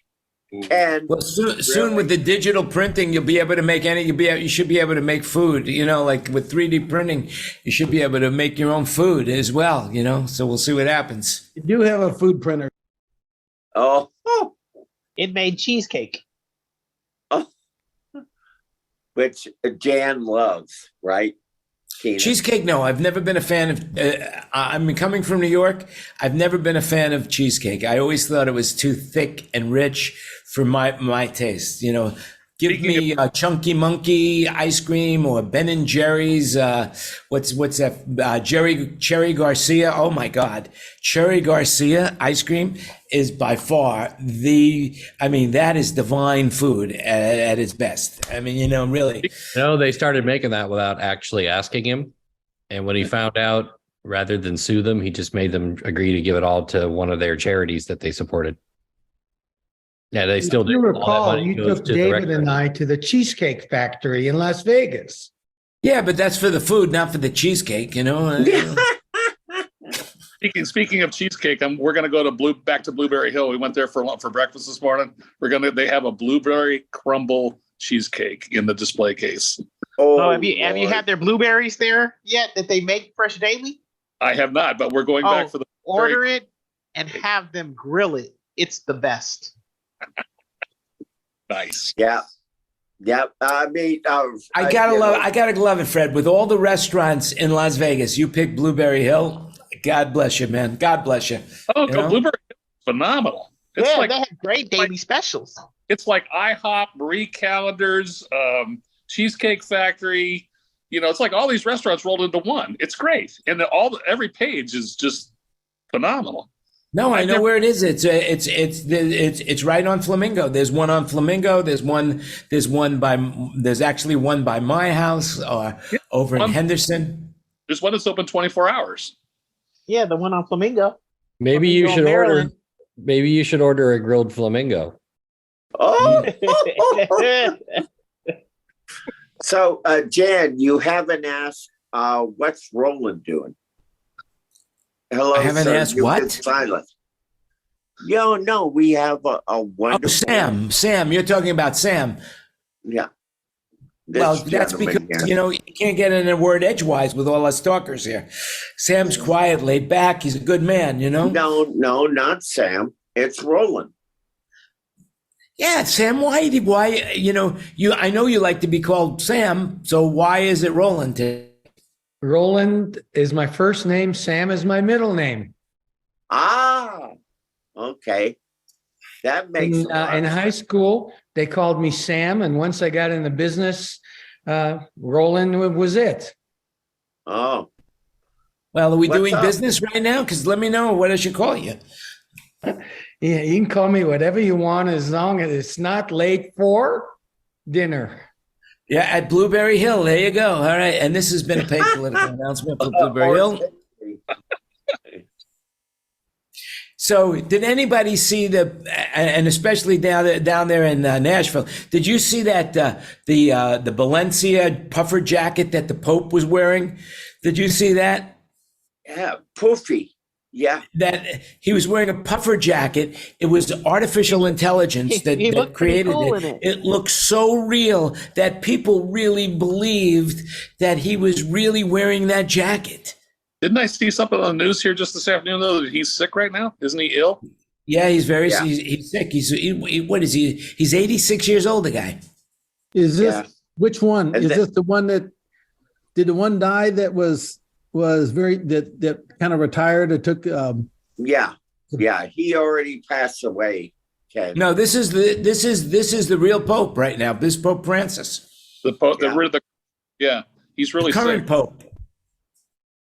F: Ken,
A: Well, soon
F: Really?
A: with the digital printing, you'll be able to make you should be able to make food, like with 3D printing, you should be able to make your own food as well, so we'll see what happens.
G: You do have a food printer.
F: oh,
B: It made cheesecake.
F: which Jan loves, right? Tina?
A: Cheesecake, no, I've never been a fan of, coming from New York, I've never been a fan of cheesecake. I always thought it was too thick and rich for my taste, Give me Chunky Monkey ice cream or Ben and Jerry's. What's that? Cherry Garcia. Oh my God, Cherry Garcia ice cream is by far that is divine food at its best. Really.
I: They started making that without actually asking him. And when he found out, rather than sue them, he just made them agree to give it all to one of their charities that they supported. Yeah, they still
D: If you
I: do. All that
D: recall,
I: money
D: you
I: goes
D: took
I: to the
D: David
I: rec-
D: and I to the Cheesecake Factory in Las Vegas.
A: Yeah, but that's for the food, not for the cheesecake, you know?
C: Speaking of cheesecake, we're going to go to back to Blueberry Hill. We went there for breakfast this morning. They have a blueberry crumble cheesecake in the display case.
B: Oh, have you had their blueberries there yet that they make fresh daily?
C: I have not, but we're going back for the
B: order it and have them grill it. It's the best.
C: Nice.
F: Yeah. Yeah. I mean,
A: I gotta love it, Fred. With all the restaurants in Las Vegas, you pick Blueberry Hill. God bless you, man. God bless you.
C: Oh,
A: You know?
C: Blueberry Hill is phenomenal. It's
B: Yeah,
C: like
B: they have great daily specials.
C: it's like IHOP, Marie Callender's, Cheesecake Factory. You know, it's like all these restaurants rolled into one. It's great, and every page is just phenomenal.
A: No, I know where it is. It's right on Flamingo. There's one on Flamingo. There's actually one by my house over in Henderson.
C: There's one that's open 24 hours.
B: Yeah, the one on Flamingo.
I: Maybe you
B: Flamingo,
I: should
B: Maryland.
I: order. Maybe you should order a grilled flamingo.
F: Oh. So, Jan, you haven't asked what's Roland doing? Hello,
A: I haven't
F: sir.
A: asked
F: You've
A: what?
F: been silent. No, we have a wonderful.
A: Oh, Sam, you're talking about Sam.
F: Yeah.
A: Well, that's because, you can't get in a word edgewise with all us talkers here. Sam's quiet, laid back. He's a good man,
F: No, not Sam. It's Roland.
A: Yeah, Sam, why, I know you like to be called Sam, so why is it Roland?
D: Roland is my first name. Sam is my middle name.
F: Ah, okay. That makes
D: In high school, they called me Sam, and once I got in the business, Roland was it.
F: Oh.
A: Well, are we
F: What's
A: doing
F: up?
A: business right now? Because let me know what I should call you.
D: Yeah, you can call me whatever you want as long as it's not late for dinner.
A: Yeah, at Blueberry Hill. There you go. All right. And this has been a paid political announcement for Blueberry Hill. So did anybody see and especially down there in Nashville, did you see that the Valencia puffer jacket that the Pope was wearing? Did you see that?
F: Yeah, poofy. Yeah.
A: That he was wearing a puffer jacket. It was artificial intelligence that created
B: cool
A: it.
B: in it.
A: It looked so real that people really believed that he was really wearing that jacket.
C: Didn't I see something on the news here just this afternoon, though, that he's sick right now? Isn't he ill?
A: Yeah, he's he's sick. What is he? He's 86 years old, the guy.
G: Is this which one?
F: And
G: Is
F: that-
G: this the one that did the one die that was very that kind of retired or took
F: Yeah. He already passed away, Ken.
A: No, this is the real Pope right now. This Pope Francis,
C: The Pope,
F: Yeah.
C: he's really
A: the current
C: sick.
A: Pope.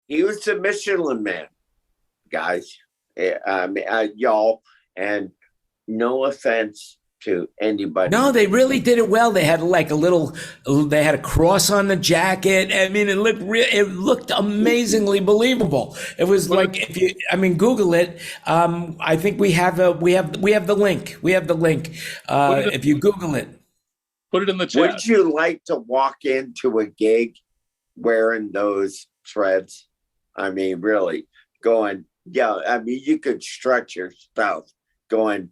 F: He was the Michelin man, guys. Y'all, and no offense to anybody.
A: No, they really did it well. They had they had a cross on the jacket. I mean, it looked amazingly believable. It was Google it. I think we have the link. We have the link. If you Google it.
C: Put it in the chat.
F: Would you like to walk into a gig wearing those threads? I mean, really going, you could stretch your stuff going,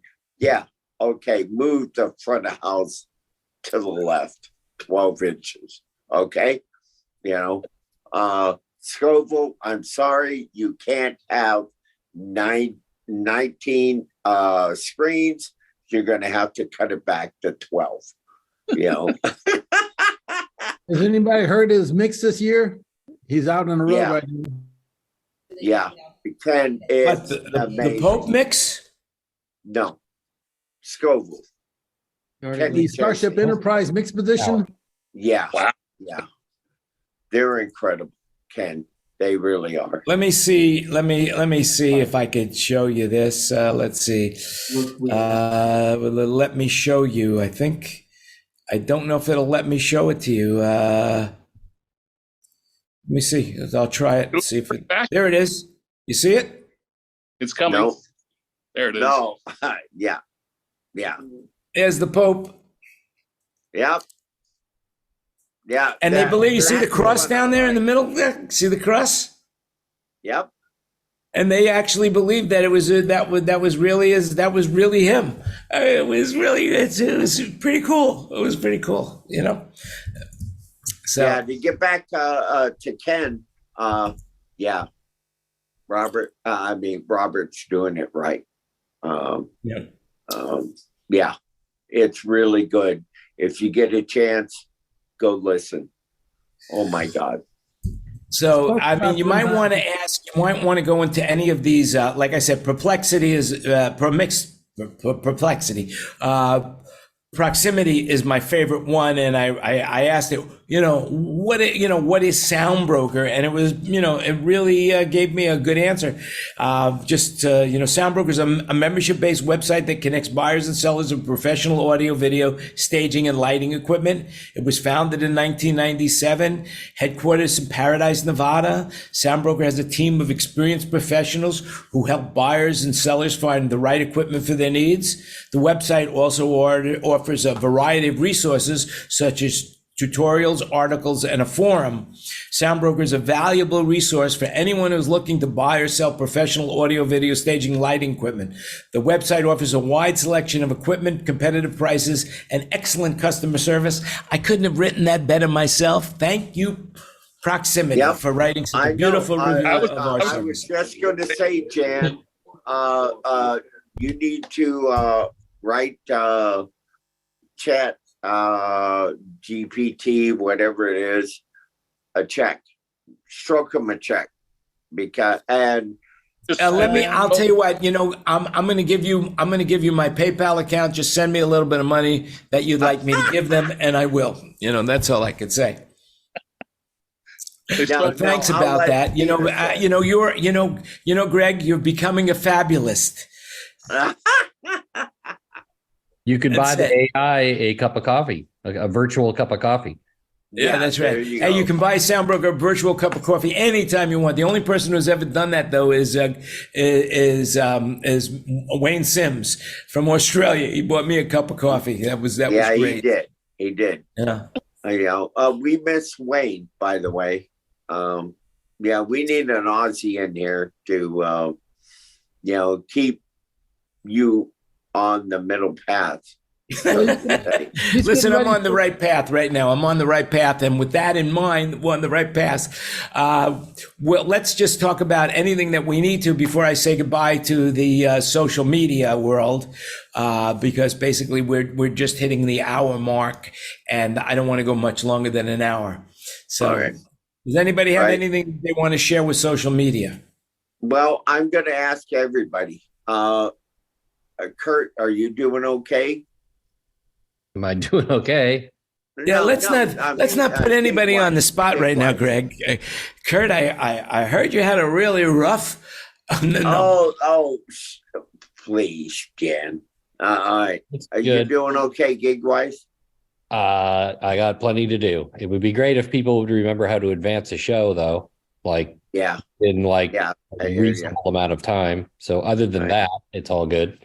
F: okay, move the front of house to the left 12 inches. Okay. Scoville, I'm sorry, you can't have 19 screens. You're going to have to cut it back to 12.
G: Has anybody heard his mix this year? He's out on the road right now.
F: Yeah. Ken, it's
A: the
F: amazing.
A: Pope mix?
F: No. Scoville.
G: The Starship Enterprise mix position.
F: Yeah.
C: Wow.
F: Yeah. They're incredible, Ken. They really are.
A: Let me see. Let me see if I could show you this. Let's see. Let me show you. I think. I don't know if it'll let me show it to you. Let me see. I'll try it and see if there it is. You see it?
C: It's coming.
F: No.
C: There it is.
F: No. Yeah. Yeah.
A: There's the Pope.
F: Yep. Yeah.
A: And they believe, you see the
F: that's
A: cross
F: what
A: down
F: I
A: there in the
F: like.
A: middle there? See the cross?
F: Yep.
A: And they actually believed that it was that was really him. It was really it was pretty cool. It was pretty cool, you know. So
F: Yeah, to get back to Ken, yeah, Robert's doing it right.
A: yeah.
F: Yeah, it's really good. If you get a chance, go listen. Oh my God.
A: So, I mean, you might want to go into any of these. Like I said, perplexity is perplexity. Proximity is my favorite one, and I asked it, what is Sound Broker, and it was, it really gave me a good answer. Sound Broker is a membership-based website that connects buyers and sellers of professional audio, video, staging, and lighting equipment. It was founded in 1997, headquarters in Paradise, Nevada. Sound Broker has a team of experienced professionals who help buyers and sellers find the right equipment for their needs. The website also offers a variety of resources such as tutorials, articles, and a forum. Soundbroker is a valuable resource for anyone who's looking to buy or sell professional audio, video, staging, lighting equipment. The website offers a wide selection of equipment, competitive prices, and excellent customer service. I couldn't have written that better myself. Thank you, Proximity, for writing such a beautiful review of our service.
F: I was just going to say, Jan, you need to write chat GPT, whatever it is, a check. Stroke them a check, because
A: I'll tell you what, I'm going to give you my PayPal account. Just send me a little bit of money that you'd like me to give them, and I will. That's all I could say. Thanks about that. Greg, you're becoming a fabulist.
I: You could buy the AI a cup of coffee, a virtual cup of coffie.
A: Yeah, that's right. You can buy Soundbroker a virtual cup of coffee anytime you want. The only person who's ever done that, though, is Wayne Sims from Australia. He bought me a cup of coffee. That was great.
F: He did.
A: Yeah.
F: We miss Wayne, by the way. We need an Aussie in here to keep you on the middle path.
A: Listen, I'm on the right path right now. I'm on the right path. And with that in mind, we're on the right path. Let's just talk about anything that we need to before I say goodbye to the social media world, because basically we're just hitting the hour mark, and I don't want to go much longer than an hour. So does anybody have anything they want to share with social media?
F: Well, I'm going to ask everybody. Kurt, are you doing okay?
I: Am I doing okay?
A: Yeah, let's not put anybody on the spot right now, Greg. Kurt, I heard you had a really rough.
F: Please, Jan. All right, are you doing okay, gig wise?
I: I got plenty to do. It would be great if people would remember how to advance a show, though. In a reasonable amount of time. So other than that, it's all good.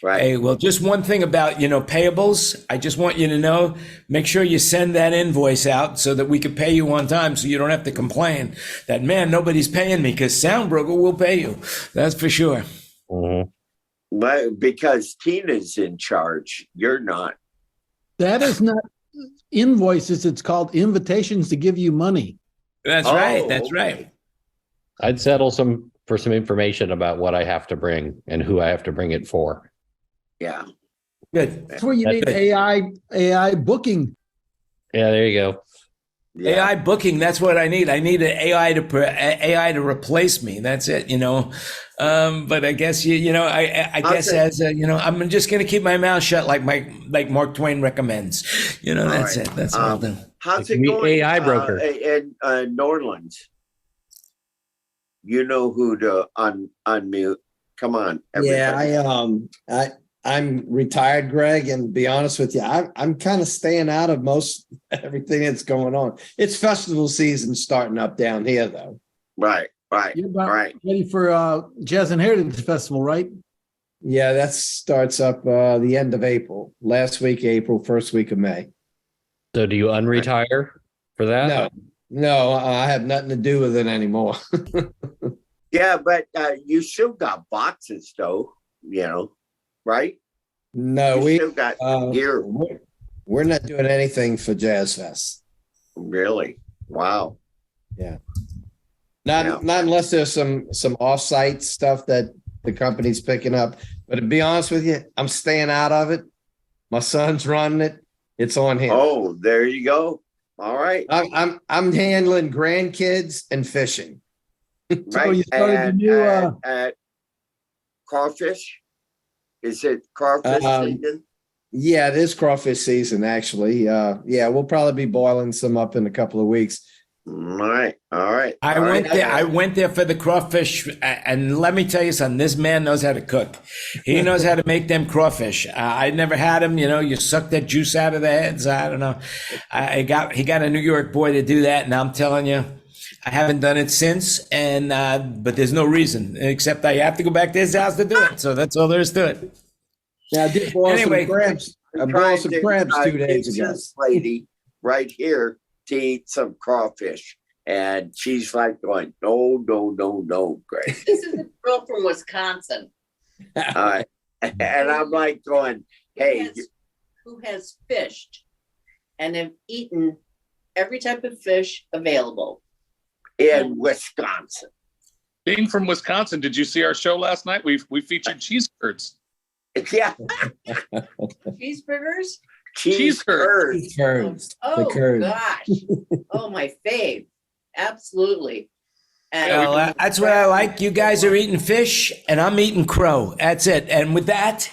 F: Right.
A: Hey, well, just one thing about, payables. I just want you to know, make sure you send that invoice out so that we can pay you on time, so you don't have to complain that, man, nobody's paying me, because Soundbroker will pay you. That's for sure.
I: Mm-hmm.
F: But because Tina's in charge, you're not.
G: That is not invoices. It's called invitations to give you money.
A: That's right. That's right.
I: I'd settle for some information about what I have to bring and who I have to bring it for.
F: Yeah.
A: Good.
G: That's where you need AI booking.
I: Yeah, there you go.
F: Yeah.
A: AI booking. That's what I need. I need an AI to replace me. That's it. But I guess I guess I'm just going to keep my mouth shut, like Mark Twain recommends. That's it. That's what I'll do.
F: How's it going?
I: AI broker
F: in Norland. You know who to unmute. Come on. Everybody.
E: Yeah, I'm retired, Greg, and be honest with you, I'm kind of staying out of most everything that's going on. It's festival season starting up down here, though.
F: Right.
G: You're about ready for Jazz and Heritage Festival, right?
E: Yeah, that starts up the end of April, last week of April, first week of May.
I: So do you unretire for that?
E: No, I have nothing to do with it anymore.
F: Yeah, but you still got boxes though, right?
E: No,
F: You
E: we
F: still got gear.
E: we're not doing anything for Jazz Fest.
F: Really? Wow.
E: Yeah. Not unless there's some offsite stuff that the company's picking up. But to be honest with you, I'm staying out of it. My son's running it. It's on him.
F: Oh, there you go. All right.
E: I'm handling grandkids and fishing.
G: So you started the new
F: at crawfish. Is it crawfish season?
E: Yeah, it is crawfish season actually. Yeah, we'll probably be boiling some up in a couple of weeks.
F: All right.
A: I went there for the crawfish, and let me tell you something. This man knows how to cook. He knows how to make them crawfish. I never had them. You suck that juice out of their heads. I don't know. He got a New York boy to do that, and I'm telling you, I haven't done it since. And but there's no reason except I have to go back to his house to do it. So that's all there is to it.
E: Yeah, I did boil some crabs. I boiled some crabs 2 days ago.
F: This lady right here to eat some crawfish, and she's like going, no, Greg.
H: This is a girl from Wisconsin.
F: And I'm like going, hey,
H: who has fished and have eaten every type of fish available
F: in Wisconsin.
C: Being from Wisconsin, did you see our show last night? We featured cheese curds.
F: Yeah.
H: Cheeseburgers?
C: Cheese curds.
H: Oh, gosh. Oh, my fave. Absolutely. And
A: Well, that's what I like. You guys are eating fish, and I'm eating crow. That's it. And with that,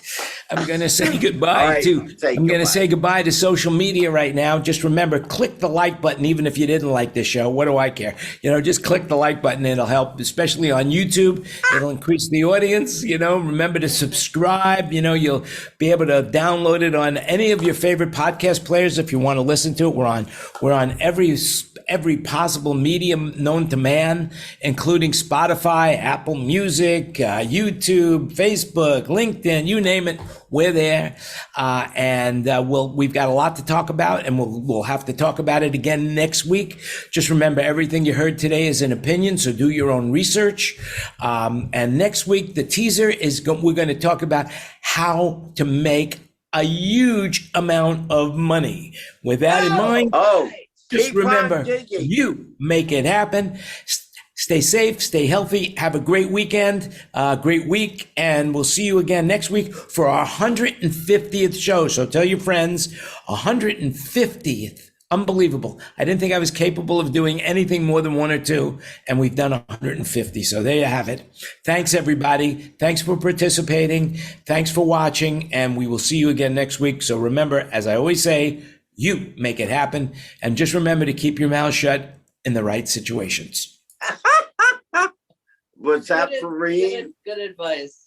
A: I'm going to say goodbye say goodbye to social media right now. Just remember, click the like button, even if you didn't like this show. What do I care? Just click the like button. It'll help, especially on YouTube. It'll increase the audience. Remember to subscribe. You'll be able to download it on any of your favorite podcast players if you want to listen to it. We're on every possible medium known to man, including Spotify, Apple Music, YouTube, Facebook, LinkedIn, you name it. We're there. And we've got a lot to talk about, and we'll have to talk about it again next week. Just remember, everything you heard today is an opinion, so do your own research. And next week, the teaser is we're going to talk about how to make a huge amount of money. With that in mind, just remember, you make it happen. Stay safe, stay healthy, have a great weekend, great week, and we'll see you again next week for our 150th show. So tell your friends, 150th. Unbelievable. I didn't think I was capable of doing anything more than one or two, and we've done 150. So there you have it. Thanks, everybody. Thanks for participating. Thanks for watching, and we will see you again next week. So remember, as I always say, you make it happen. And just remember to keep your mouth shut in the right situations.
F: Was that for Reed?
H: Good advice.